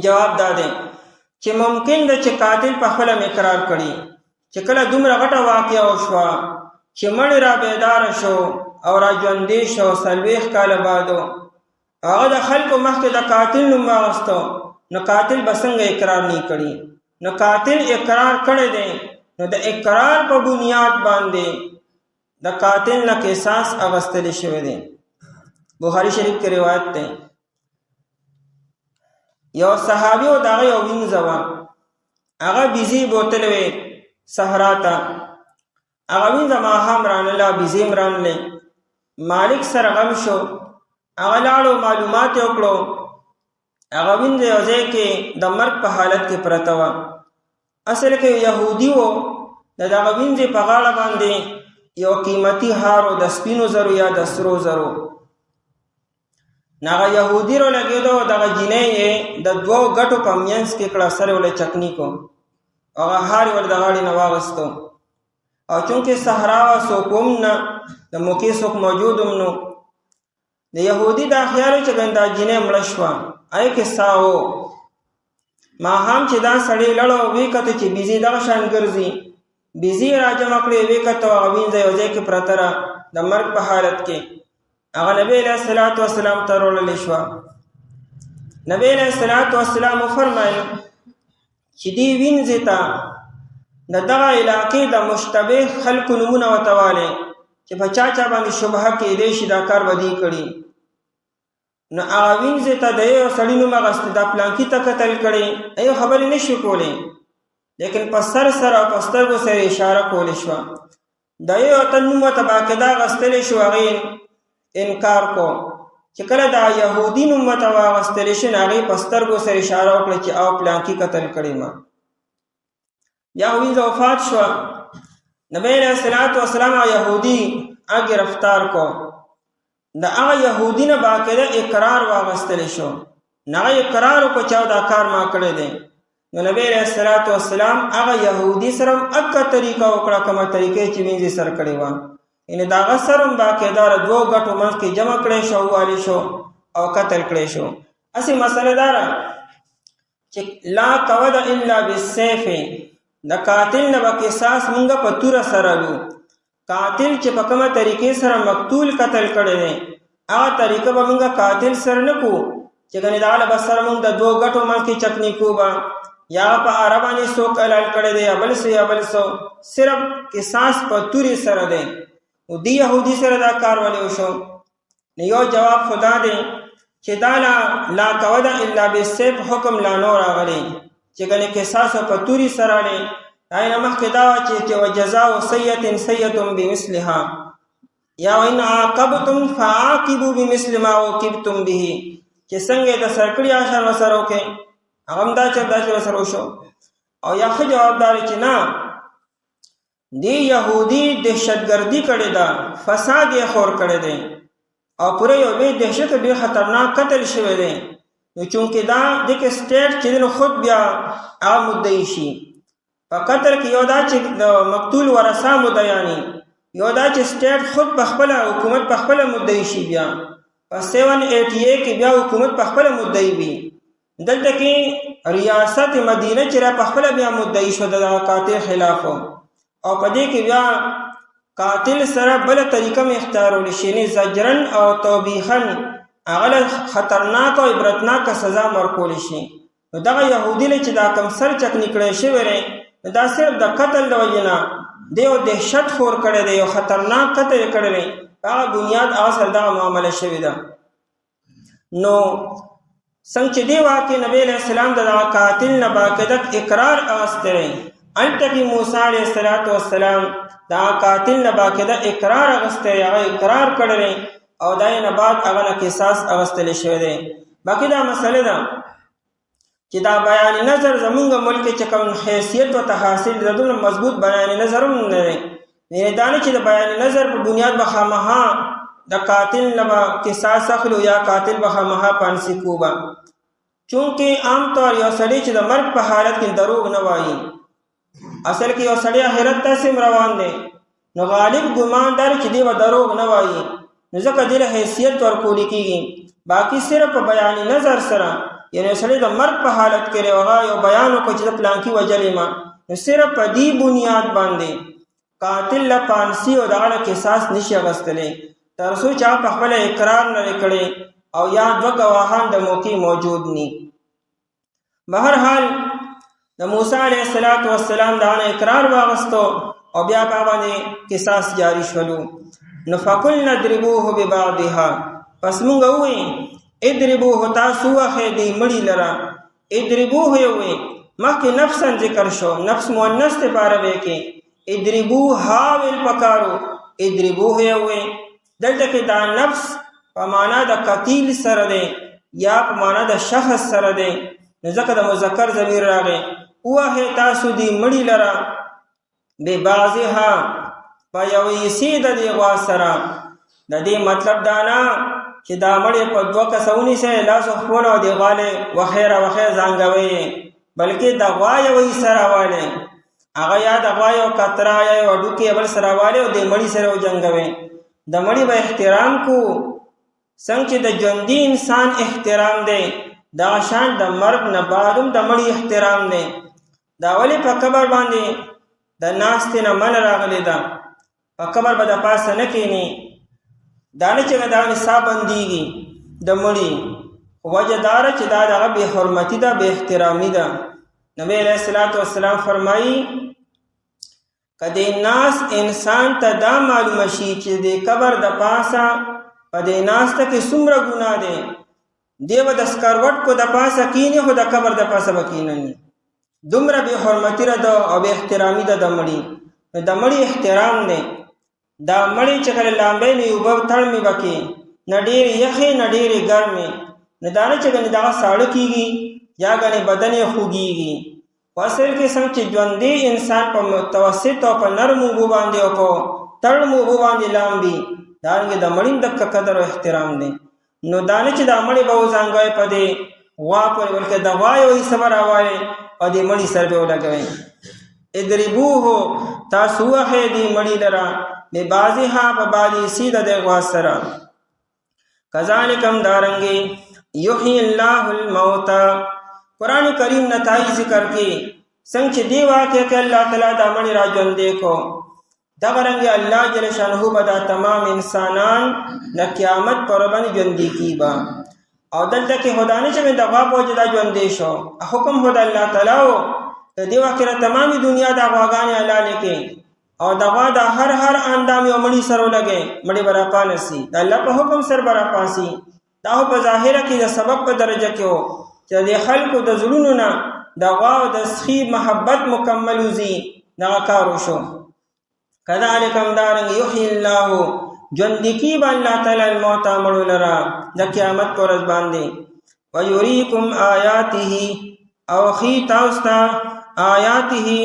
جواب دا دی چې ممکن ده چې قاتل په خپل اقرار کړي چې کله دومره غټه واقعه وشوه چې مړی را بیدار شو او را ژوندی شو 40 کاله بعدو، هغه د خلکو مخکې د قاتل نوم واخیستو، نو قاتل به څنګه اقرار نه کړي؟ نو قاتل اقرار کړی دی، نو د اقرار په بنیاد باندې د قاتل نه قصاص اخیستل شوی دی. بخاری شریف کې روایت ده. یو صحابي او دغه یو وینځه وه، هغه بیزي بوتل وې صحرا ته. هغه وینځه ماښام رانله، بیزي هم رانلې. مالک سره غم شو، هغه لاړو معلومات یې وکړو. هغه وینځه یو ځای کې د مرګ په حالت کې پرته وه. اصل کې یهودي و، د دغه وینځې په غاړه باندې یو قیمتي هار و د سپینو زرو یا د سرو زرو. هغه یهودي رو لګېدو، دغه جینۍ یې د دوو ګټو په منځ کې کړه، سر یې ولې چکني کو، هغه هار یې ور د غاړې نه واغستو. او چونکې صحرا وه، څوک هم نه، د موقع څوک موجود هم نو. د یهودي دا خیال و چې ګنې دا جینۍ مړه شوه، ای کې ساه و. ماښام چې دا سړی لړو ویې کتو چې بیزي دغه شان ګرځي. بیزي یې راجمع کړې، ویې کتو هغه وینځه یو ځای کې پرته ده د مرګ په حالت کې. هغه نبی علیه الصلاۃ والسلام ته راوړلې شوه. نبی علیه الصلاۃ والسلام وفرمایل چې دې وینځې ته د دغه علاقې د مشتبه خلکو نومونه ورته والې چې په چا چا باندې شبهه کېدی شي دا کار به دې کړي. نو هغه وینځې ته د یو سړي نوم اخیستی، دا پلانکي ته قتل کړی، ایو خبرې نه شو کولی، لیکن په سر سره او په سترګو سره اشاره کولی شوه. د یو اتل نوم ورته باقاعده اخیستلی شو، هغې انکار کو. چې کله دا یهودي نوم ورته واخیستلی شي، نو هغې په سترګو سره اشاره وکړه چې او پلانکي قتل کړی ما. بیا وینځه وفات شوه. نبی علیه الصلاۃ والسلام هغه یهودي هغه گرفتار کو. د هغه یهودي نه باقاعده اقرار واغستلی شو، نو هغه اقرار وکړو چې دا کار ما کړی دی. نو نبی علیه الصلاۃ والسلام هغه یهودي سره هم اکه طریقه وکړه کومه طریقې چې وینځې سر کړې وه، یعنې د هغه سر هم باقاعده د دوو ګټو منځ کې جمع کړی شو، ووالې شو او قتل کړی شو. هسې مسله دا ده چې لا قود الا بالسیف، د قاتل نه به قصاص مونږ په توره سره وو. قاتل چې په کومه طریقې سره مقتول قتل کړی دی، هغه طریقه به مونږ قاتل سره نه کوو چې ګنې د هغه به سره مونږ د دوو ګټو منځ کې چکني کوو به، یا په اره باندې څوک حلال کړی دی یا بل څه یا بل څه، صرف قصاص په تورې سره دی. نو دې یهودي سره دا کار ولې وشو؟ نو یو جواب خدا دی چې دا لا قود الا بالسیف حکم لا نو راغلی چې ګنې قصاص په تورې سره دی. داینه مخکې دا وه چې وجزاء سیئة سیئة بمثلها، یا وان عاقبتم فعاقبوا بمثل ما عوقبتم به، چې څنګه د سر کړي اشر ورسره وکړئ هغه هم دا چې ورسره وشو. او یا ښه جواب دا دی چې نه، دې یهودي دهشتګردي کړې ده، فساد یې خور کړی دی او پوره یو لوی دهشت ډېر خطرناک قتل شوی دی. نو چونکې دا دغه سټیټ چې دی نو خود بیا هغه مدعي شي. په قتل کې یو دا چې د مقتول ورثه مدعیاني، یو دا چې سټیټ خود په خپله حکومت په خپله مدعي شي. بیا په 780 کې بیا حکومت په خپله مدعي وي. دلته کې ریاست مدینه چې را په خپله بیا مدعي شو د قاتل خلاف، او په دې کې بیا قاتل سره بله طریقه م اختیارول شي، یعنې زجرن او توبیخا هغه خطرناک او عبرتناکه سزا ورکول شي. نو دغه یهودي له چې دا کم سر چکني کړی شوی دی، دا صرف د قتل د وجې نه دی یو دهشت خور کړی دی، یو خطرناک قتل یې کړی دی، هغه بنیاد هغه سره دغه معامله شوې ده. نو څنګه چې دې واقع نبی علیه السلام د دغه قاتل نه باقاعده اقرار اخیستی دی، هلته کې موسی علیه السلام دغه قاتل نه باقاعده اقرار اخیستی دی، هغه اقرار کړی دی او د هغې نه بعد هغه نه قصاص اخیستلی شوی دی. باقي دا مسله ده چې دا بیان نظر زمونږ ملک چې کوم حیثیت ورته حاصل دی، دومره مضبوط بیان نظر هم نه دی. یعنې دا نه چې د بیان نظر په بنیاد به خامخا د قاتل نه به قصاص اخلو یا قاتل به خامخا پانسي کوو به، چونکې عام طور یو سړی چې د مرګ په حالت کې دروغ نه وایي، اصل کې یو سړی آخرت ته سم روان دی، نو غالب ګمان دا چې دی به دروغ نه وایي، نو ځکه دې له حیثیت ورکولی کېږي. باقي صرف په بیان نظر سره، یعنی سړی د مرګ په حالت کې هغه یو بیان وکړو چې د پلانکي وجلې ما، نو صرف په دې بنیاد باندې قاتل له پانسي او دغه قصاص نشي اخیستلی تر څو چې هغه په خپله اقرار نه کړی او یا دوه ګواهان د موقع موجود ني. بهرحال د موسی علیه السلام دغه اقرار واغستو او بیا په باندې قصاص جاری شولو. نو فقلنا اضربوه ببعضها، پس مونږ وې اضربوه تاسو واخې دی مړی لرا اضربوه یوې مخکې نفسا ذکر شو نفس مؤنث ته پاره وې کې اضربوها ویل پکارو اضربوه یوې دلته کې دا نفس په معنا د قتیل سره دی یا په معنا د شخص سره دی نو ځکه د مذکر ضمیر راغی واخې تاسو دی مړی لرا به بعضها په یوې سي د دی غوا سره د دې مطلب دا نه چې دا مړی په دوه کسونی سره لاس خپل او دی غاله وخیره وخیر زنګوي بلکې د غوا یوې سره والے هغه یا د غوا یو کترا یا یو ډوکی بل سره والے او د مړی سره جنګوي د مړی به احترام کو څنګه چې د ژوندۍ انسان احترام دی دا شان د مرګ نه بعدم د مړی احترام دی دا ولی په قبر باندې د ناستې نه من راغلی ده په قبر به د پاسه نه کینی دا نه چې دا نصاب بندیږي د مړي وجه دار چې دا دغه بې حرمتي ده بې احترامي ده نبی علیہ الصلوۃ والسلام فرمایي کدی ناس انسان ته دا معلومه شي چې د قبر د پاسه په دې ناس ته کې څومره ګناه دی دیو د سکروټ کو د پاسه کینی خو د قبر د پاسه وکیننی دومره بې حرمتي ده او بې احترامي ده د مړي د مړي احترام دی دا مړی چې کله لامبې نه یو به تړمې بکې نه ډېرې یخې نه ډېرې ګرمې نه دا نه چې ګنې دغه ساړه کېږي یا ګنې بدن یې خوږېږي په اصل کې څنګه چې ژوندی انسان په متوسط او په نرم اوبو باندې او په تړم اوبو باندې لامبي دارنګې د مړي دقه قدر او احترام دی نو دا نه چې دا مړی به وزنګوي په دې غوا پورې بلکې د غوا یو حصه به راوالې او دې مړي سر به ولګوئ اضربوه تاسو وهئ دې مړي لره ببعضها ببعضی سید د غوا سره کذالکم دارنګي یحیی الله الموتى قرآن کریم نتایج ذکر کی څنګه چې دی واقع کې الله تعالی د مړي راځوندې کو دا رنګ الله جل شانه به دا تمام انسانان د قیامت پر باندې ژوندې کیبا او دلته کې خدانه چې د غوا په وجه دا ژوندې شو حکم خدای الله تعالی او د دی واقع تمامي دنیا د غواګانې اعلان کې او دغه د هر اندام یو مړی سره لګي مړی برا پالسي د الله په حکم سره برا پاسي دا په ظاهره کې د سبب په درجه کې وو چې د خلکو د زړونو نه دغه د سخي محبت مکمل وزي دا کار وشو کذالک دارنګ یحیی الله جندکی با الله تعالی الموت مړو لرا د قیامت پر ورځ باندې ويريكم آیاته او خي تاستا آیاته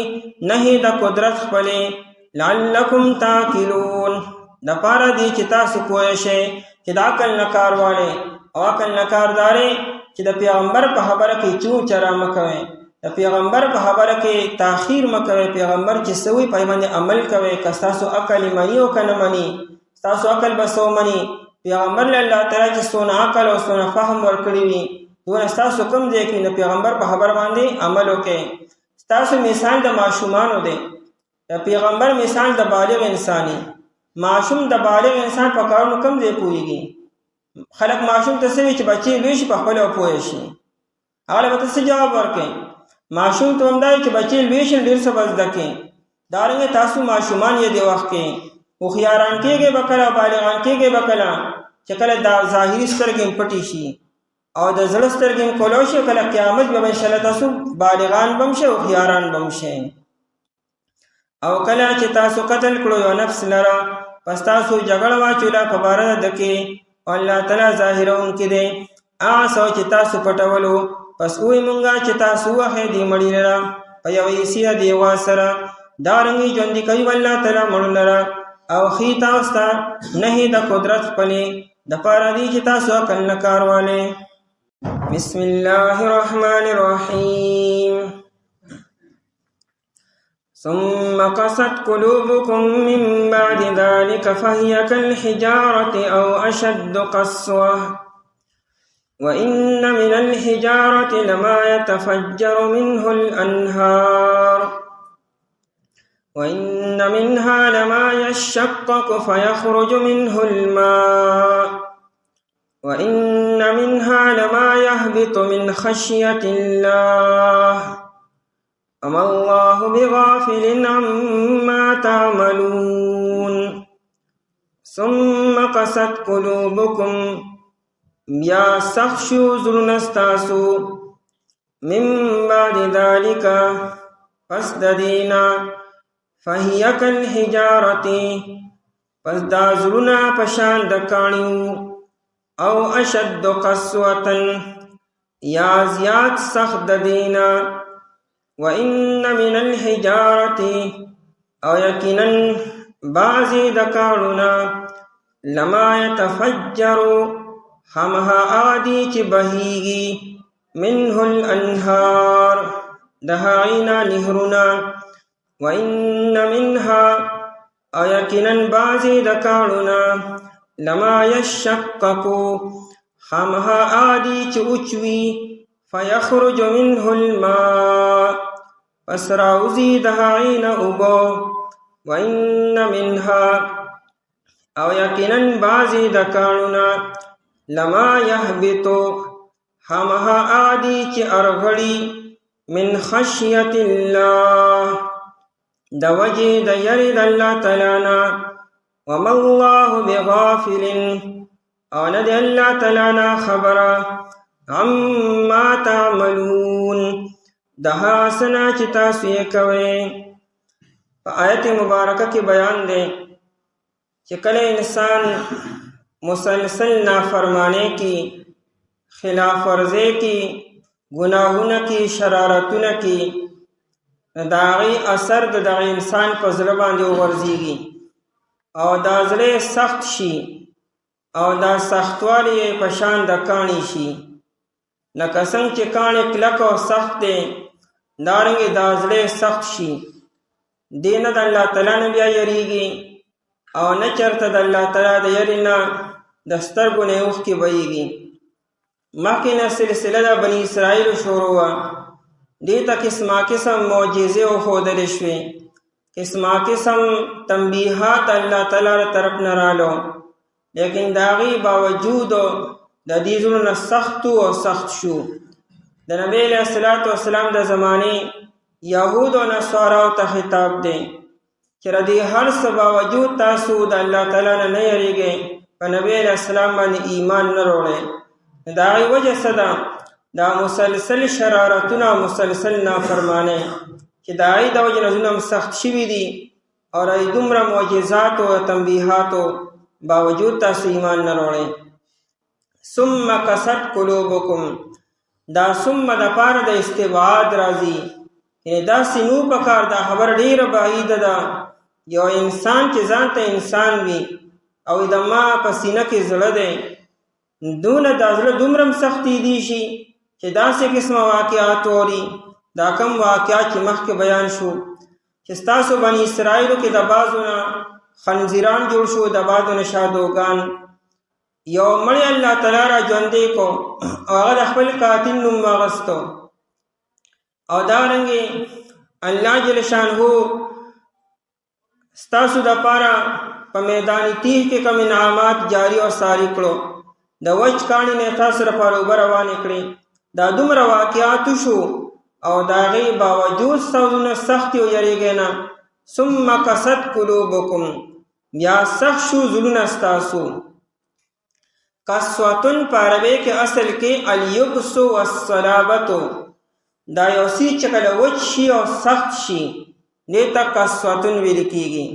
نه د قدرت خپلې لعلکم تاکلون د پاره دی چې تاسو پوه شئ چې د عقل نه کار والے او عقل نه کاردارې چې د پیغمبر په خبره کې چو چرا مکوي د پیغمبر په خبره کې تاخير مکوي پیغمبر چې سوي په باندې عمل کوي که تاسو عقل مانی او کنه مانی تاسو عقل بسو مانی پیغمبر الله تعالی چې سونه عقل او سونه فهم ورکړي وي دونه تاسو کوم ځای کې د پیغمبر په خبره باندې عمل وکړي تاسو مثال د ماشومانو دی د پیغمبر مثال د بالغ انساني معشوم د بالغ انسان په کارونو کم ځای پوهیږي خلک معشوم ته سوي چې بچي لوی شي په خپل پوه شي هغه به څه جواب ورکړي معشوم ته هم دی چې بچي لوی شي ډیر څه بزده کې دارنګ تاسو معشومان یې دی وخت کې خو خياران کېږي بکلا بالغان کېږي بکلا چې کله د ظاهري سترګې پټي شي او د زړه سترګې کولو شي کله قیامت به ان شاء الله تاسو بالغان بم شي او خياران بم شي او کله چې تاسو قتل کړو یو نفس لره پس تاسو جګړه واچولا په بار دکې الله تعالی ظاهرون کې دی آسو چې تاسو پټولو پس وې مونږه چې تاسو وه دې مړی لره په یو یې دی واسره دارنګي ژوند کوي الله تعالی مړ لره او خي تاسو ته نه د قدرت پني د پاره دي چې تاسو کله کارواله بسم الله الرحمن الرحيم ثم قست قلوبكم من بعد ذلك فهي كالحجارة أو أشد قسوة وإن من الحجارة لما يتفجر منه الأنهار وإن منها لما يشقق فيخرج منه الماء وإن منها لما يهبط من خشية الله وما الله بغافل عما تعملون ثم قست قلوبكم بیا سخت شو زړونه ستاسو من بعد ذلك پس د دینا فهي كالحجارة پس دا زړونه پشان د کاڼیو او اشد قسوة یا زیات سخت د دینا وان من الحجارة او یقینا بعضی د کاڼونا لما يتفجر همها آدی چی بهیگی منه الانهار دهائنا نهرنا وان منها او یقینا بعضی د کاڼونا لما يشقق همها آدی چی اچوی فيخرج منه الماء پس راوزی دهائنا اوبو وان منها او یقینا بعضی د کاڼونا لما يهبط همها آدی چی ارغڑی من خشیت اللہ د وجه د یرد اللہ تعالینا وما الله بغافل او ند اللہ تعالینا خبر عما تعملون دہا سنا چی تاسوی کوئے آیت مبارکہ کی بیان دے کہ کل انسان مسلسل نافرمانے کی خلاف ورزی کی گناہوں کی شرارتوں کی داغی اثر د انسان په زړه باندې ورزیږي او دا زړه سخت شي او دا سختوالی په شان د کاڼي شي لکه څنګه چې کاڼي کلک او سخت دی دارنګه دا زړه سخت شي دین د الله تعالی نه بیا یریږي او نه چرته د الله تعالی د یرینا د سترګو نه اوښکې بهیږي مخکې نه سلسله د بني اسرائیل شروع دې ته قسمه قسم معجزې وښودلې شوې قسمه قسم تنبیحات الله تعالی طرف نه رالو لیکن د هغې باوجود د دې زړونه سخت او سخت شو د نبی علیه الصلاة والسلام د زمانې یهود او نصاراو ته خطاب دی چې د دې هر څه باوجود تاسو د الله تعالی نه یریږئ په نبی علیه السلام باندې ایمان نه وروړئ د هغې وجه څه ده دا مسلسل شرارتونه مسلسل نافرمانۍ چې د هغې د وجې نه زړونه سخت شوي دي او د دومره معجزاتو او تنبیحاتو باوجود تاسو ایمان نه وروړئ ثم قست قلوبکم دا ثم د پاره د استبعاد راځي یعنی داسې نو پکار دا خبر ډیره بعیده ده یو انسان چې ځان ته انسان وي او د ما په سینه کې زړه دی دونه دا زړه دومره سختي دي شي چې داسې قسمه واقعات اوري دا کم واقعات چې مخکې بیان شو چې ستاسو بني اسرائیلو کې د بعضو نه خنزیران جوړ شو د بعضو نه شادوګان یو مړی الله تعالی را ژوندی کو او هغه د خپل قاتل نوم واغستو او دارنګې الله جل شانهو ستاسو د پاره په میدان تیح کې کوم انعامات جاری او ساری کړو د وچ کاڼي نه تاسو لپاره اوبه روانې کړې دا دومره واقعاتو شو او د هغې باوجود ستاسو سختي او یریږئ نه ثم قست قلوبکم بیا سخت شو زړونه ستاسو قسوتن په عربۍ کې اصل کې الیبس والصلابتو دا یو څیز چې کله وچ شي او سخت شي دې ته قسوتن ویل کېږي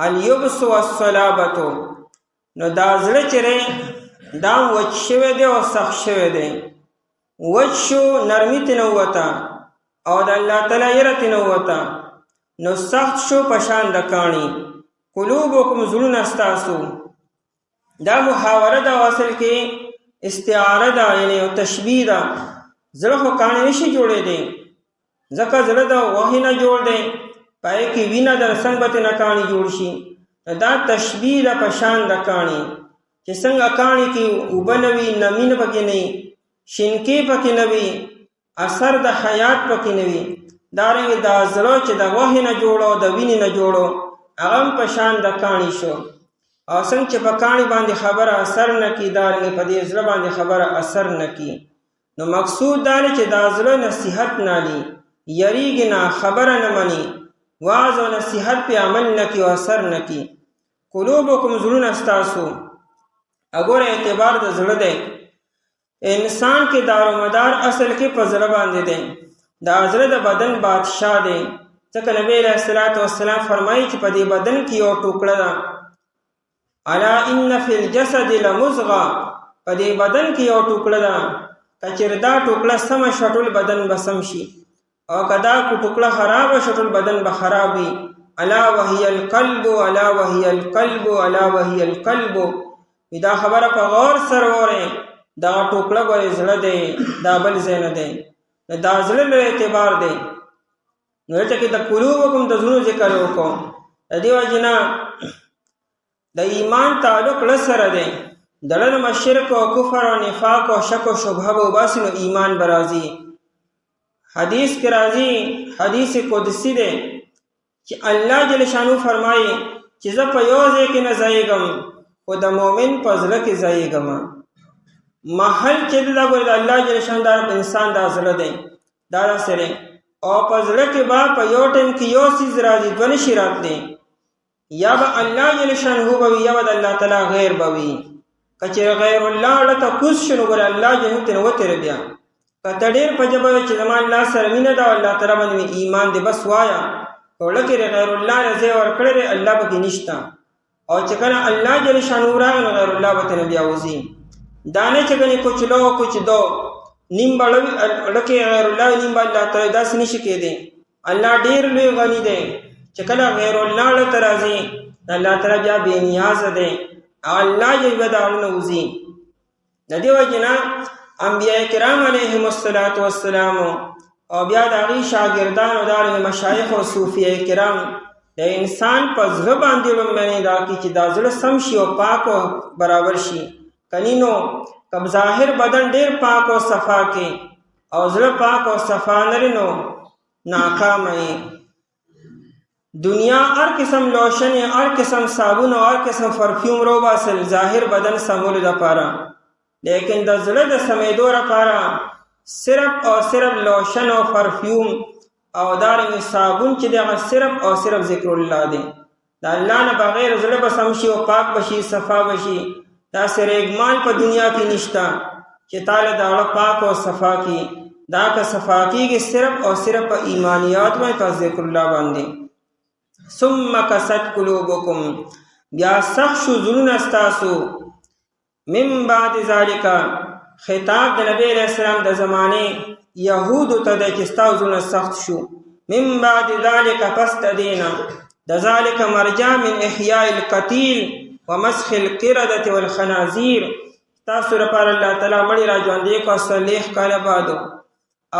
الیبس والصلابتو نو دا زړه چې دی دا وچ شوی دی او سخت شوی دی وچ شو نرمي ترې نه ووته او د الله تعالی یره ترې نه ووته نو سخت شو په شان د کاڼي قلوبکم زړونه ستاسو دا محاوره ده اصل کې استعاره ده یعنی یو تشبیه ده زړه خو کاڼي نشي جوړېدی ځکه زړه د غوښې نه جوړ دی پای کې وینه در څنګه به ترې نه کاڼي جوړ شي دا تشبیه ده په شان د کاڼي چې څنګه کاڼي کې اوبه نه وي نمي نه پکې نه وي شینکې پکې نه وي اثر د حیات پکې نه وي دارنګې دا زړه چې د غوښې نه جوړو د وینې نه جوړو هغه هم په شان د کاڼي شو او څنګه چې په کاڼي باندې خبره اثر نه کړي دارنګې په دې زړه باندې خبره اثر نه کړي نو مقصود دا دی چې دا زړه نصیحت نه لي یریږي نه خبره نه مني واعظ او نصیحت پې عمل نه کړي او اثر نه کړي قلوبکم زړونه ستاسو اګوره اعتبار د زړه دی. انسان کې دارومدار اصل کې په زړه باندې دی. دا زړه د بدن بادشاه دی. ځکه نبی علیہ الصلوۃ والسلام فرمایي چې په دې بدن کې یو ټوکړه ده، الا ان فی الجسد لمضغه، په دې بدن کې یو ټوکړه ده، کچېر دا ټوکړه سم شټول بدن به سم شي، او کدا کو ټوکړه خراب شټول بدن به خراب وي. الا وهي القلب، الا وهي القلب، الا وهي القلب. دا خبره په غور سره وره، دا ټوکړه ګورې زړه دی، دا بل ځای نه دی. دا زړه له اعتبار دی. نو ته کې د قلوبکم د زړه ذکر وکړو. د دې وجنا د ایمان تعلق له سره دی. دړه مشرک او کفر او نفاق او شک او شبهه او باسن ایمان برازي. حدیث کې راځي، حدیث قدسی دی چې الله جل شانو فرمایي چې زه په یو ځای کې نه ځایږم، خو د مؤمن په زړه کې ځایږم. محل چې دا ګور د الله جل شان دا انسان دا زړه دی، دا سره او په زړه کې با په یو ټیم کې یو سیز راځي، دونه شي راتلی، یا به الله جل شانه به یا به الله تعالی غیر به وي. کچې غیر الله لته کوز شنو ګور الله جل ته نو تر بیا کته ډیر په جبه چې زما الله سره مینه دا الله تعالی باندې ایمان دې بس وایا. ولکه غیر الله رضی ور کړی الله به نشتا، او چې کله الله جل شانه راغی غیر الله به نبی اوزي دانه چې کني کچھ لو کچھ دو نیم بلوي لکه غیر الله نیم الله تعالی داس نشي کېدی. الله ډیر لوی غنی دی، چې کله غیر الله له ترازی الله تعالی بیا بے نیاز دی، الله یې بداونه وزي. د دې وجنا انبیاء کرام علیهم السلام او بیا د هغې شاګردان او د مشایخ او صوفیه کرام د انسان په زړه باندې لومړنی دا کړي چې دا زړه سم شي او پاک او برابر شي. کنینو کب ظاهر بدن ډیر پاک او صفا کې او زړه پاک او صفا نه نو ناکام یې. دنیا هر قسم لوشن، هر قسم صابون او هر قسم پرفیوم رو باسل ظاهر بدن سمولو دپاره، لیکن د زړه د سمیدو لپاره صرف او صرف لوشن او پرفیوم او دارنګ صابون چې دغه صرف او صرف ذکر الله دی. د الله نه بغیر زړه به سم شي او پاک بشي، صفا بشي. دا سره اګمان په دنیا کې نشتا چې تعالی دا پاک او صفا کی. دا که صفا کیږي صرف او صرف په ایمانیات باندې په ذکر الله باندې. ثم کست قلوبکم، بیا سخت شو زړونه ستاسو. من بعد ذالک، خطاب د نبی علیہ السلام د زمانه یهودو ته د چې ستاسو زړونه سخت شو. من بعد ذالک، پس د دینه د ذالک مرجع من احیاء القتیل ومسخ القردة والخنازیر. تاسو لپاره الله تعالی مړي را ژوندي کو صالح کاله بعدو،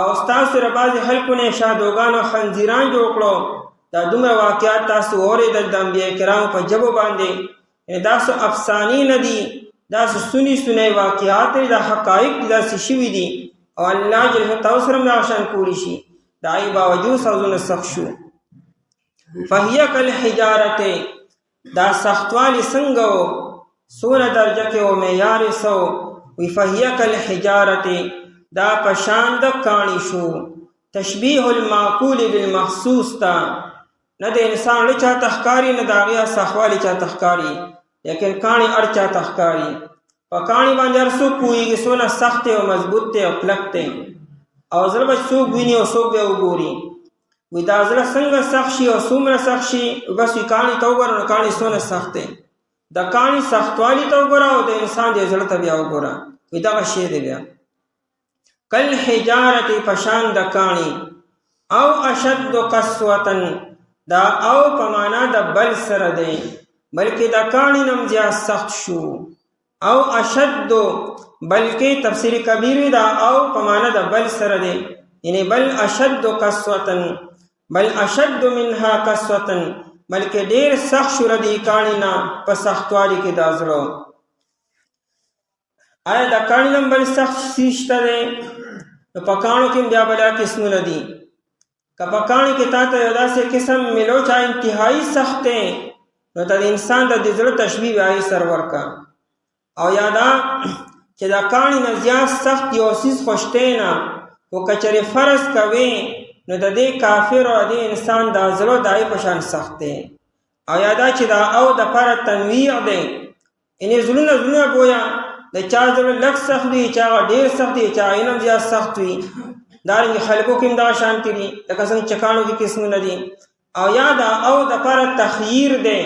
او تاسو لپاره بعض خلکونه شادوغان او خنزیران جوړ کړو. دا دومره واقعات تاسو اوریدل د انبیاء کرامو په ژبو باندې. دا څه افسانې نه دي، دا څه سنی واقعات دي، دا حقایق دي، دا څه شوي دي، او الله جل تاسو سره نشان کولی شي. دا ای باوجود سوزونه سخت شو. فهي کالحجارة، دا سختوالی څنګه و، سونه درجه کې او معیار سو. وی فهي کالحجارة، دا پشان د کانی شو. تشبیه المعقول بالمحسوس تا، نه د انسان له چا تخکاری نه داغیا سخوالی چا تخکاری، لیکن کانی ار چا تخکاری. په کانی باندې ارسو کویږي سونه سخت او مضبوط ته او کلک ته، او زړه به څوک ویني او څوک به وګوري. وی دا زړه څنګه سخت شي او څومره سخت شي، بس وی کانی ته وګوره نو کانی سونه سخت دی. د کانی سختوالی ته وګوره او د انسان د زړه ته بیا وګوره، وی دغه شی دی بیا. کل حجارت، پشان د کانی. او اشد قسوتن، دا او پمانا د بل سره دی، بلکې د کانی نم زیات سخت شو. او اشد، بلکې تفسیر کبیر دا او پمانا د بل سره دی، یعنی بل اشد قسوتن، بل اشد منها قسوتن، بلکې ډیر سخت شو ردی کانی نه په سختوالی کې دا زړه. آیا د کانی نم بل سخت شته دی؟ نو په کانو کې بیا بلا قسمونه دي. که په کانو کې تا ته یو داسې قسم ملو چا انتهایی سخت دی، نو ته د انسان د زړه تشبیه وایي سر ورکا. او یادا چې د کانی نه زیات سخت یو څیز خوشته نه، خو کچرې فرض کوي نو د دې کافر او د انسان د زړه دای په شان سخت دی. او یادا چې دا او د پر تنویع دی، انې زړونه بویا د چا زړه لږ سخت وي چا ډېر سخت وي چا علم زیات سخت وي دارنګه خلکو کې هم دغه شانتي دي لکه څنګه چې کاڼو کې قسمونه دي او یا او دپاره تخییر دی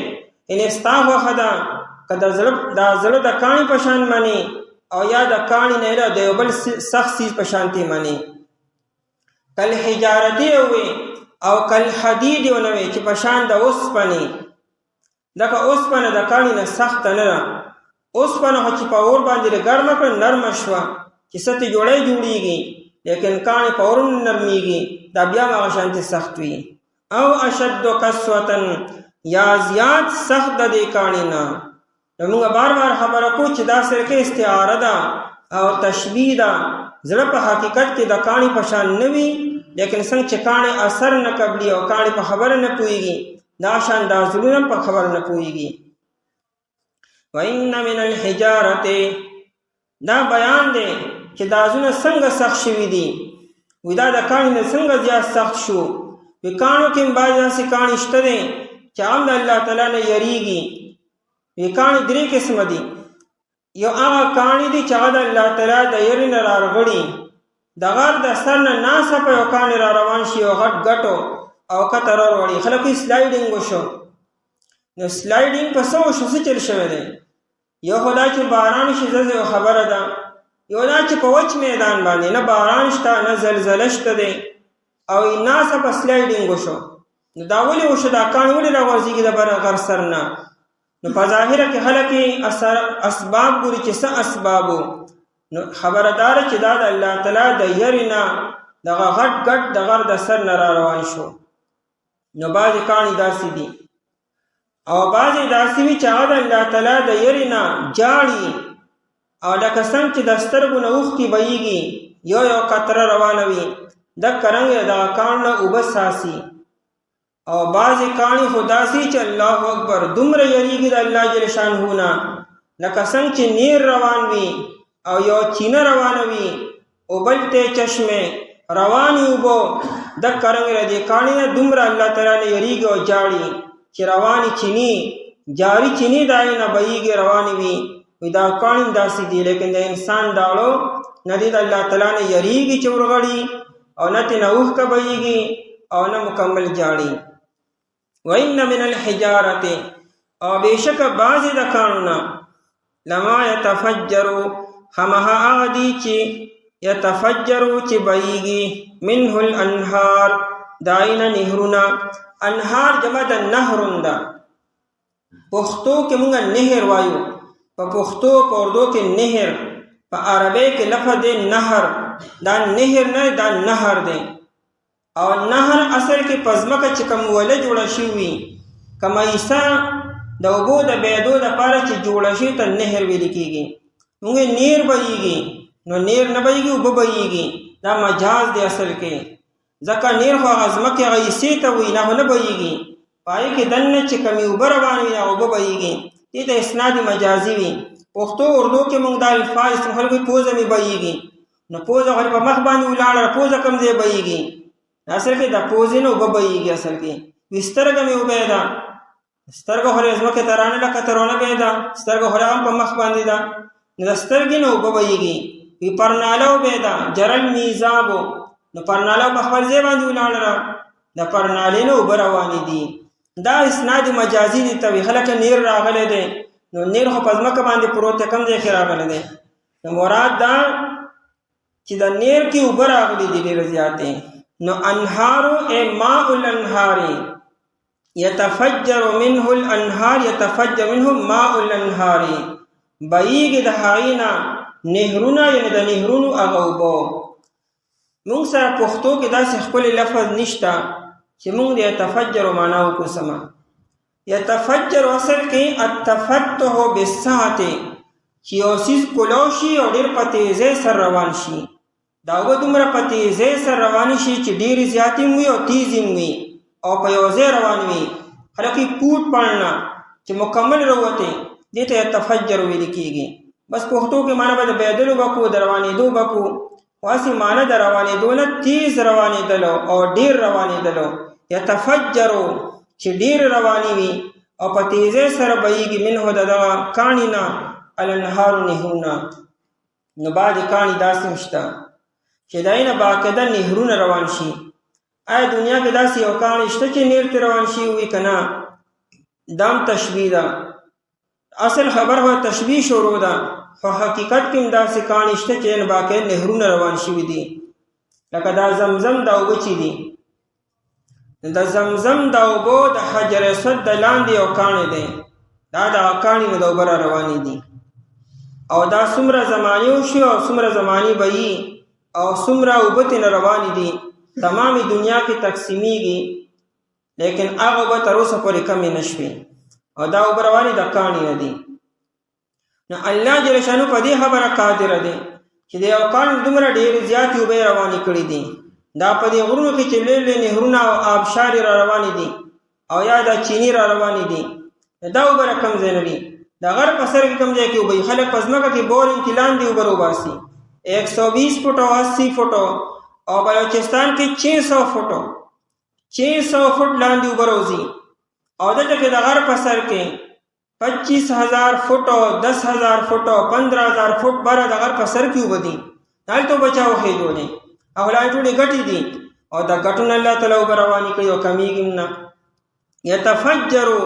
انې ستا خوښه ده که د زړه د کاڼي په شان منې او یا د کاڼي نه د یو بل سخت څیز په شانتي منې کالحجارتي وي او کالحدید ونه وي چې په شان د اوسپنې لکه اوسپنه د کاڼي نه سخته نه ده اوسپنه خو چې په اور باندې ګرمه کړه نرمه شوه چې څه ته جوړیږي لیکن کاڼي په اور نه نرمیږي دا بیا هغه شانتي سخت وي او اشد قسوة یا زیات سخت د دې کاڼي نه نو موږ بار خبره کوو چې دا صرف استعاره ده او تشبیه ده زړه په حقیقت کې د کاڼي په شان نه وي لیکن څنګه چې کاڼي اثر نه قبلي او کاڼي په خبره نه پوهېږي دا شان دا زړونه په خبره نه پوهېږي وَإِنَّ مِنَ الْحِجَارَةِ دا بیان دی چې دا زړونه څنګه سخت شوي دي وي دا د کاڼي نه څنګه زیات سخت شو وي کاڼو کې هم بعضې داسې کاڼي شته دی چې هم د الله تعالی نه یریږي وی کاڼي درې قسمه دي یو هغه کاڼي دي چې هغه د الله تعالی د یرې نه رارغړي د غر د سر نه ناڅاپه یو کاڼي را روان شي یو غټ ګټو او کته راوړي خلکو یې سلایډینګ وشو نو سلایډینګ په څه وشو څه چل شوی دی یو خو دا چې باران شي زه یو خبره ده یو دا چې په وچ میدان باندې نه باران شته نه زلزله شته دی او ناڅاپه سلایډینګ وشو نو دا ولې وشو دا کاڼي ولې راغورځېږي د بر غر سر نه نو په ظاهره کې خلک اسباب ګوري چې څه اسبابو نو خبردار چې دا د الله تعالی د یرې نه دغه غټ د غر د سر نه را روان شو نو بعضې کاڼي داسې دي او بعضې داسې وي چې هغه د الله تعالی د یرې نه جاړي او لکه څنګه چې د سترګو نه اوښکې بهیږي یو قطره روانه وي دکه رنګ دغه کاڼ نه اوبه څاڅي او بعضې کاڼي خو داسې چې الله اکبر دومره یریږي د الله جل شانهو نه لکه څنګه چې نیر روان وي او یو چینه روانه وي او بل ته چشمه روانې اوبه دکه رنګ د دې کاڼي نه دومره الله تعالی نه یریږي او جاړي چې روانې چینې جاري چینې د هغې نه بهیږي روانې وي وي دا کاڼي داسې دي لیکن د انسان داړو نه دې د الله تعالی نه یریږي چې ورغړي او نه ترې نه اوښکه بهیږي او نه مکمل جاړي وَإِنَّ مِنَ الْحِجَارَةِ او بېشک بعضې د کاڼو نه لما یتفجرو همغه هغه دي چې یتفجرو چې بهیږي منه الانهار د هغې نه نهرونه انهار جمع د نهرون ده پښتو کې مونږ نهر وایو په پښتو په اردو کې نهر په عربی کې لفظ دی نهر دا نهر نه دا نهر دی او نهر اصل کې په ځمکه چې کوم وله جوړه شوي کومه ایسه د اوبو د بهېدو دپاره چې جوړه شي ته نهر ویل کېږي موږ نیر بهیږي نو نیر نه بهیږي اوبه بهیږي دا مجاز دی اصل کې ځکه نیر خو هغه ځمکې هغه ایسې ته وي نه خو نه بهیږي په هغې کې دننه چې کومې اوبه روانې وي هغه اوبه بهیږي دې ته اسناد مجازي وي پښتو اردو کې موږ دا الفاظ استعمال کوي پوزه مې بهیږي نو پوزه خو په مخ باندې ولاړه پوزه کوم ځای بهیږي اصل کې د پوزې نه اوبه بهیږي اصل کې وي سترګه مې اوبه ده سترګه خو ځمکې ته رانه لکه ترونه بهېده سترګه خو هم په مخ باندې ده نو د سترګې نه اوبه بهیږي وي پرناله اوبه ده جرل میزابو نو پرناله په خپل ځای باندې ولاړه د پرنالې نه اوبه روانې دي دا اسناد مجازي دي ته وي خلک نیر راغلی دی نو نیر خو په ځمکه باندې پروت دی کوم ځای کې راغلی دی نو مراد دا چې د نیر کې اوبه راغلي دي ډېرې زیاتې نو انهارو ای ماء الانهار یتفجر منه الانهار یتفجر منه ماء الانهار بهیږي د هغې نه نهرونه یعنې د نهرونو هغه اوبه مونږ سره پښتو کې داسې خپل لفظ نشته چې مونږ د یتفجر معنا وکړو سمه یتفجر اصل کې التفتح بالسعة چې یو څیز کولو شي او ډېر په تیزۍ سره روان شي دا اوبه دومره په تیزۍ سره روانې شي چې ډېرې زیاتې هم وي او تیزې هم وي او په یو ځای روانې وي خلک یې پوټ پړنه چې مکمل راوتې دې ته یتفجر ویل کېږي بس پښتو کې معنا به د بهېدلو به کړو د روانېدو به کړو خاصی معنی در روانېدو نه تیز روانېدلو او ډېر روانېدلو یتفجرو چې ډېر روانې وي او په تیزه سره بهیږي منه د دغه کاڼي نه الانهار نهرونه. نو بعد کاڼي داسې هم شته چې د هغې نه باقاعده نهرونه روان شي. آیا دنیا کې داسې یو کاڼی شته چې نهر ترې روان شي وي که نه؟ دا هم تشبیه ده. اصل خبر هو تشبیه شروع ده، خو حقیقت کې هم داسې کاڼي شته چې باقاعده نهرونه روان شوي دي. لکه دا زمزم دا اوبه چې دي، د زمزم دا اوبه د حجر اسود د لاندې یو کاڼی دی، دا د کاڼي نه د اوبه را روانې دي. او دا څومره زمانې وشي او څومره زمانې به وي او څومره اوبه ترې نه روانې دي، تمامي دنیا کې تقسیمیږي، لیکن هغه اوبه تر اوسه پورې کمې نه شوې او دا اوبه روانې د کاڼي نه دي. نو الله جل شانو په دې خبره قادر دی چې د یو کاڼي دومره ډېرې زیاتې اوبه روانې کړي دي. دا په دې غرونو کې چې لوی لوی نهرونه او آبشارې را روانې دي او یا دا چینی را روانې دي، دا اوبه را کوم ځای نه دي. د غر په سر کې کوم ځای کې اوبه خلک په ځمکه کې بورینګ کې لاندې اوبه روباسي 120 فټو 80 فټو او بلوچستان کې 600 فټو 600 فټ لاندې اوبه روزي. او دلته کې د غر په سر کې 25,000 فټو 10,000 فټو 15,000 فټ بره د غر په سر کې اوبه دي. هلته بچاو خېدولې او لا ټولې ګټې دي او دا ګټونه الله تعالی اوبه روانې کړي او کمیږي نه. یتفجرو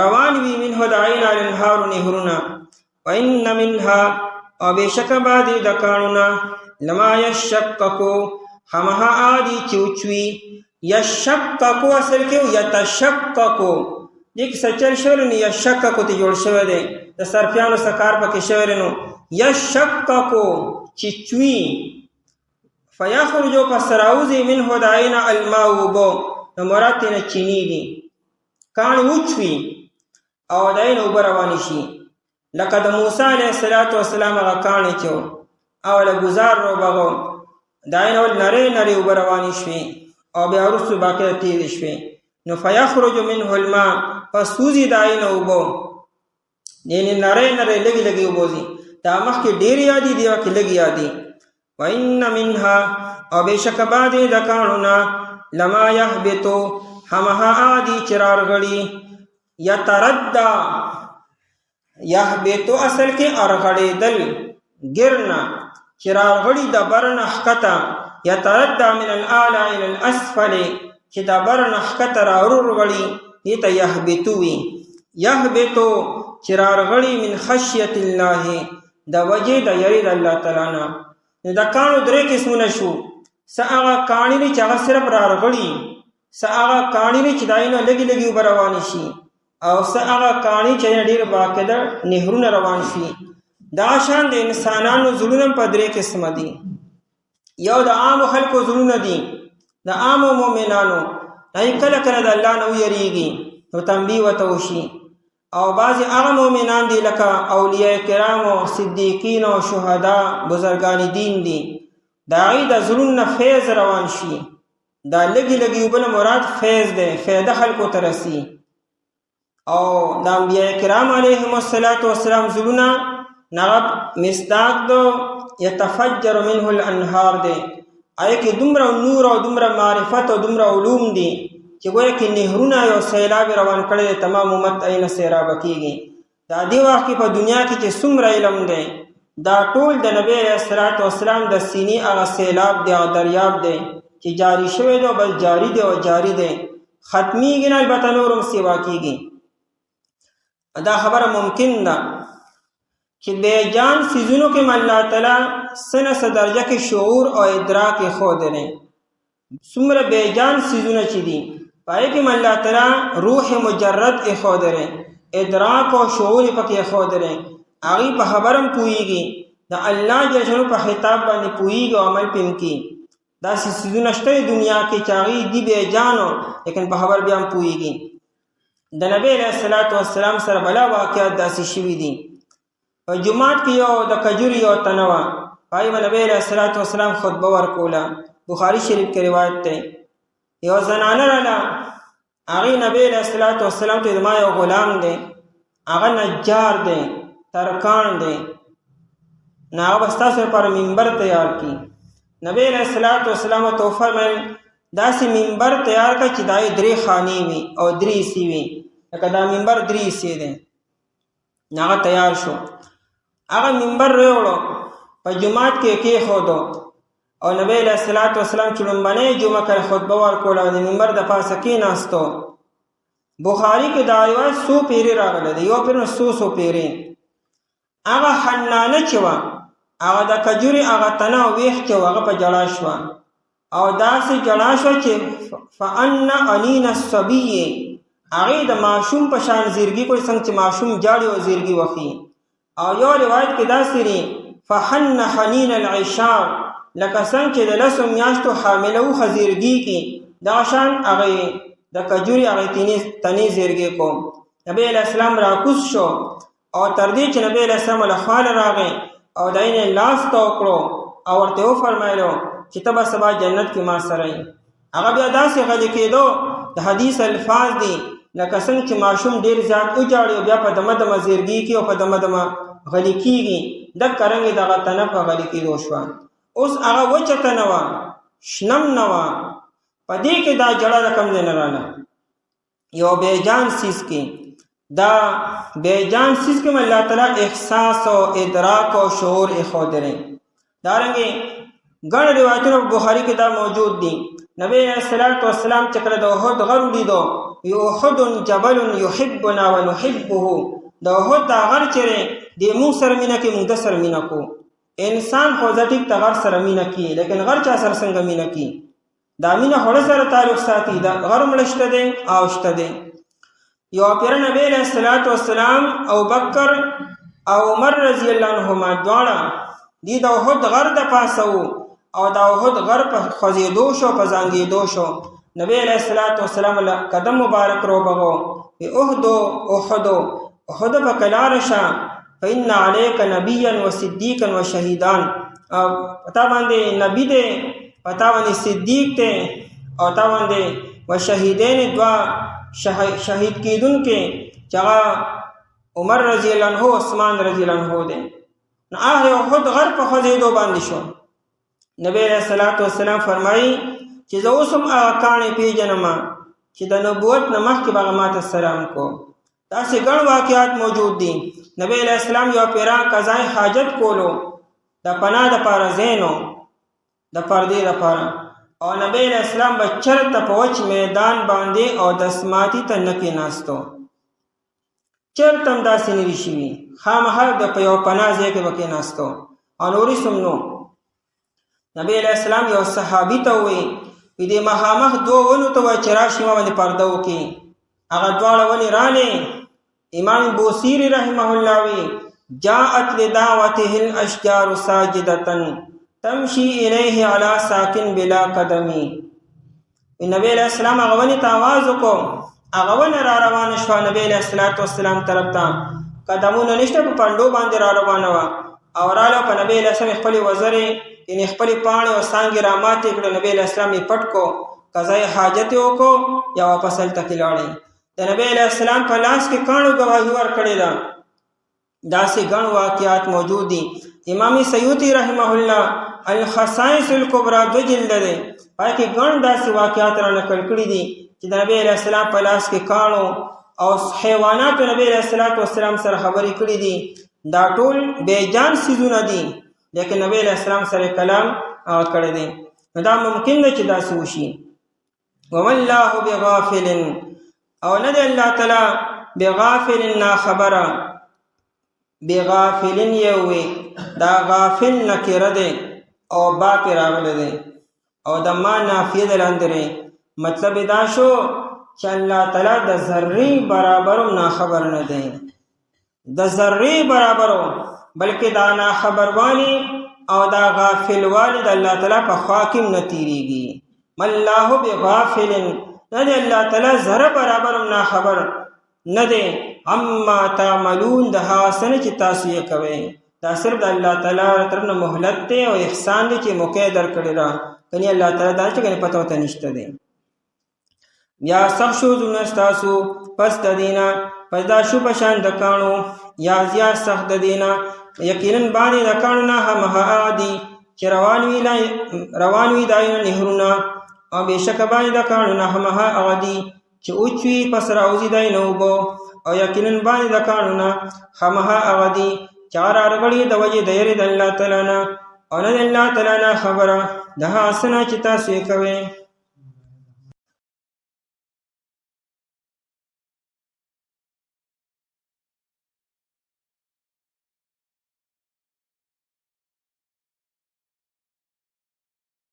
روان وي منه د عین الانهار نهرونه. وان منها او بېشکه بعضې د کاڼونه لما یشققو همها آدي چې وچوي. یشققو اصل کې یتشققو دې کې سچل شوی نو یشققو ته جوړ شوی دی، د صرفیانو څه کار پکې شوی دی. نو یشققو چې چوي فیخرجو پس راوځي منه د عین الماء اوبه، نو مراد ترې نه چینی دي. کاڼي وچوي او د عین اوبه روانې شي. لکه د موسی علیه السلام هغه کاڼی چې و اوله ګزار روبغو د عین اول نرۍ نرۍ اوبه روانې شوې او بیا وروسته باقاعده تېرې شوې. نو فیخرج منه الماء پس وځي د عین اوبه، یعنې نرۍ نرۍ لږې لږې اوبه ځي. دا مخکې ډېرې یادې دي مخکې لږې یادې. وان منها او بېشکه بعضې د کاڼونه لما یهبطو همها آدي چې راغړي. یتردد یهبطو اصل کې ارغړېدل ګرنه چې راغړي د بر نه ښکته. یتردد من الاعلى الى الاسفل چې د بر نه ښکته راورغړي دې ته یهبطو وي. یهبطو چې راغړي من خشیت الله د وجې د یری د الله تعالی نه. نو د کاڼو درې قسمونه شو. څه هغه کاڼي دي چې هغه صرف راغړي، څه هغه کاڼي دي چې د هغې نه لږې لږې اوبه روانې شي، او څه هغه کاڼي چې ډېر باقاعده نهرونه روان شي. دا شان د انسانانو زړونه په درې قسمه دي. یو د عامو خلکو زړونه دي، د عامو مؤمنانو، هغوی کله کله د الله نه ویریږي نو تنبیه ورته وشي. او بعضې هغه مؤمنان دي لکه اولیاء کرامو، صدیقین او شهدا، بزرګان دین دي، د هغوی د زړونو نه فیض روان شي. دا لږې لږې اوبه نه مراد فیض دی، فایده خلکو ته رسي. او د انبیاء کرام علیهم السلام زړونه هغه مصداق دو یتفجر منه الانهار دی. هغې کې دومره نور او دومره معرفت او دومره علوم دي چې ګویا کې نهرونه یو سیلاب روان کړی دی، تمام امت اینه سیرابه کېږي. دا دې وخت کې په دنیا کې چې څومره علم دی، دا ټول د نبی علیه السلام د سینې هغه سیلاب دی او دریاب دی چې جاری شوی دی، بل جاری دی او جاری دی، ختمیږي نه، البته نور هم سیوا کېږي. دا خبره ممکن ده چې بیجان څیزونو کې الله تعالی څه نه څه درجه کې شعور او ادراک یې ښودلی. څومره بیجان څیزونه چې دي په هغې کې الله تعالی روح مجرد یې ښودلی، ادراک او شعور یې پکې ښودلی. هغوی په خبره هم پوهېږي، د الله جل جلاله په خطاب باندې پوهېږي او عمل پې هم کوي. داسې څیزونه شته دنیا کې چې هغوی دي بیجانو، لیکن په خبر بیا هم پوهېږي. د نبی علیه السلام سره بلا واقعات داسې شوي دي. په جومات کې یو د کجوري یو تنه وه، په هغې به نبی علیه السلام خطبه ورکوله. بخاري شریف کې روایت دی. یو زنانه راله، هغې نبی علیه السلام ته زما یو غلام دی، هغه نجار دی، ترکان دی، نو هغه به ستاسو لپاره منبر تیار کړي. نبی علیه السلام ورته وفرمیل داسې منبر تیار کړه چې د هغې 3 خانې وي او 3 حصې وي. لکه دا منبر 3 حصې دی، هغه تیار شو. هغه منبر راوړو په جومات کې کېښودو او نبی علیه الصلاة والسلام چې لومبنۍ جمعه کې خطبه ورکوله او د منبر د پاسه کېناستو. بخاري کې دا روایت 100 پیرې راغلی دی، یو پیر 100 پیرې. هغه حنانه چې وه هغه د کجورې هغه تنه او ویښ چې وه هغه په جړا شوه او داسې جړا شوه چې فان انین الصبي هغې د ماشوم په شان زیرګي کړي، څنګه چې ماشوم جاړي او زیرګي وخي. او یو روایت کې داسې دی فحن حنین العشار، لکه څنګه چې د 10 میاشتو حامله وښه زیرګي کې دغه شان هغې د کجورې هغې تنې زیرګي کو. نبی علیه السلام راکوز شو او تر دې چې نبی علیه السلام له خواله راغی او د یې لاس تاو کړو او ورته وفرمایلو چې ته به سبا جنت کې ما سره یې. هغه بیا داسې غلی کېدو، د حدیث الفاظ دي لکه څنګه چې ماشوم ډېر زیات وجاړي او بیا په دمه دمه زیرګي کې او په دمه دمه غلی کېږي، دکه رنګې دغه تنه په غلی کېدو شوه. اوس هغه وچه تنه وه، شنم نه وه، په دې کې دا جړه د کوم ځای نه راغله؟ یو بیجان څیز کې، دا بیجان څیز کې الله تعالی احساس او ادراک او شعور ایښودلی. دارنګې ګڼ روایتونه په بخاري کې دا موجود دي. نبی علیه الصلاة والسلام چې کله د احد غر ولیدو، احد جبل یحبنا ونحبه، د احد دا غر چې دی موږ سره مینه کوي، موږ د سره مینه کوو. انسان خو زه ټیک ته غر سره مینه کوي، لیکن غر چا سره څنګه مینه کوي؟ دا مینه خوړه سره تعلق ساتي. دا غر مړه شته دی او شته دی. یو پیر نبی علیه الصلاة والسلام ابوبکر او عمر رضی الله عنهما دواړه دی د احد غر د پاسه وو او د احد غر په خوځېدو شو، په زانګېدو شو. نبی علیه الصلاة والسلام قدم مبارک روبغو وی احدو احدو احد پکې لاړه شه، فإن علیک نبیا و صدیقا و شهیدان، پتا باندې نبی دی، پتا باندې صدیق دی او تا باندې و شهیدین دوا شهید کیدون کې چې هغه عمر رضی الله عنه عثمان رضی الله عنه دی. نو هغه احد غر په خوځېدو باندې شو. نبی علیہ الصلوۃ والسلام فرمایي چې زه اوس هم هغه کاڼی پیژنم چې د نبوت نه مخکې به هغه ماته سلام کو. داسې ګڼ واقعات موجود دي. نبی علیہ السلام یو پیران قضای حاجت کولو د پناه دپاره ځای نو د پردې دپاره، او نبی علیہ السلام به چرته په وچ میدان باندې او دسماتي ته نه کېناستو، چرته هم داسې نه وي شوي، خامخا د په یو پناه ځای کې به کېناستو او نورې سم نو. نبی علیہ السلام یو صحابي ته ووایي دې مخامخ 2 ونو ته وایي چې راشي ما باندې پرده وکړي. هغه دواړه ونې رالې. امام بوصیری رحمه الله وی جاءت لدعوته الاشجار ساجدة تمشي الیه علی ساکن بلا قدمی. نبی علیہ السلام هغه ونې ته آواز وکړو، هغه ونه را روانه شوه نبی علیہ الصلوۃ والسلام طرف ته، قدمونه نشته، په پنډو باندې را روانه وه او راله په نبی علیہ السلام خپلې وزرې یعنې خپلې پاڼې او څانګې را ماتې کړې. نبی علیہ السلام یې پټ کو، قضای حاجت یې وکړو، یا واپس هلته کې لاړې. د نبی علیہ السلام په لاس کې کاڼو ګواهي ورکړې ده. داسې ګڼ واقعات موجود دي. امام سیوطي رحمه الله الخصائص الکبرى 2 جلد دی، پای کې ګڼ داسې واقعات را نقل کړي دي چې د نبی علیہ السلام په لاس کې کاڼو او حیواناتو نبی علیہ السلام سره خبرې کړي دي. دا ټول بیجان څیزونه دي، لیکن نبی علیہ السلام سره کلام کړی دی. نو دا ممکن ده چې داسې وشي. وما الله بغافل، او نه دی الله تعالی بغافل نا خبره. بغافلن یووی دا غافل نکره دی او با پی راغلی دی او د ما نافیه دی لاندره. مطلب دا شو چې الله تعالی د ذرې برابرم ناخبر نه دی، د ذرې برابرو، بلکې دا ناخبر والی او دا غافل والی د الله تعالی په خوا کې نه تیریږي. مالله بغافل، نه دی الله تعالی ذره برابرم ناخبر نه دی اما تعملون د هغه څه نه چې تاسو یې کوئ. دا صرف د الله تعالی طرف نه مهلت دی او احسان دی چې موقع درکړې ده، کني الله تعالی دا چې کني پته ورته نشته دی. یا سخت شو زړونه ستاسو پس د دینه، پس دا شو په شان د کاڼو، یا زیات سخت د دینه. یقینا باندې د کاڼو نه همغه عادي چې روان وي دایونه نهرونه، او بېشکه باندې د کاڼو نه همغه عادي چې اوچوي پس راوځي دی نه اوبه او یقینا باندې د کاڼو نه خامخا هغه دي چې رارغړي د وجې د یېرې د الله تعالی نه او نه د الله تعالی نه خبره د هغه څه نه چې تاسو یې کوئ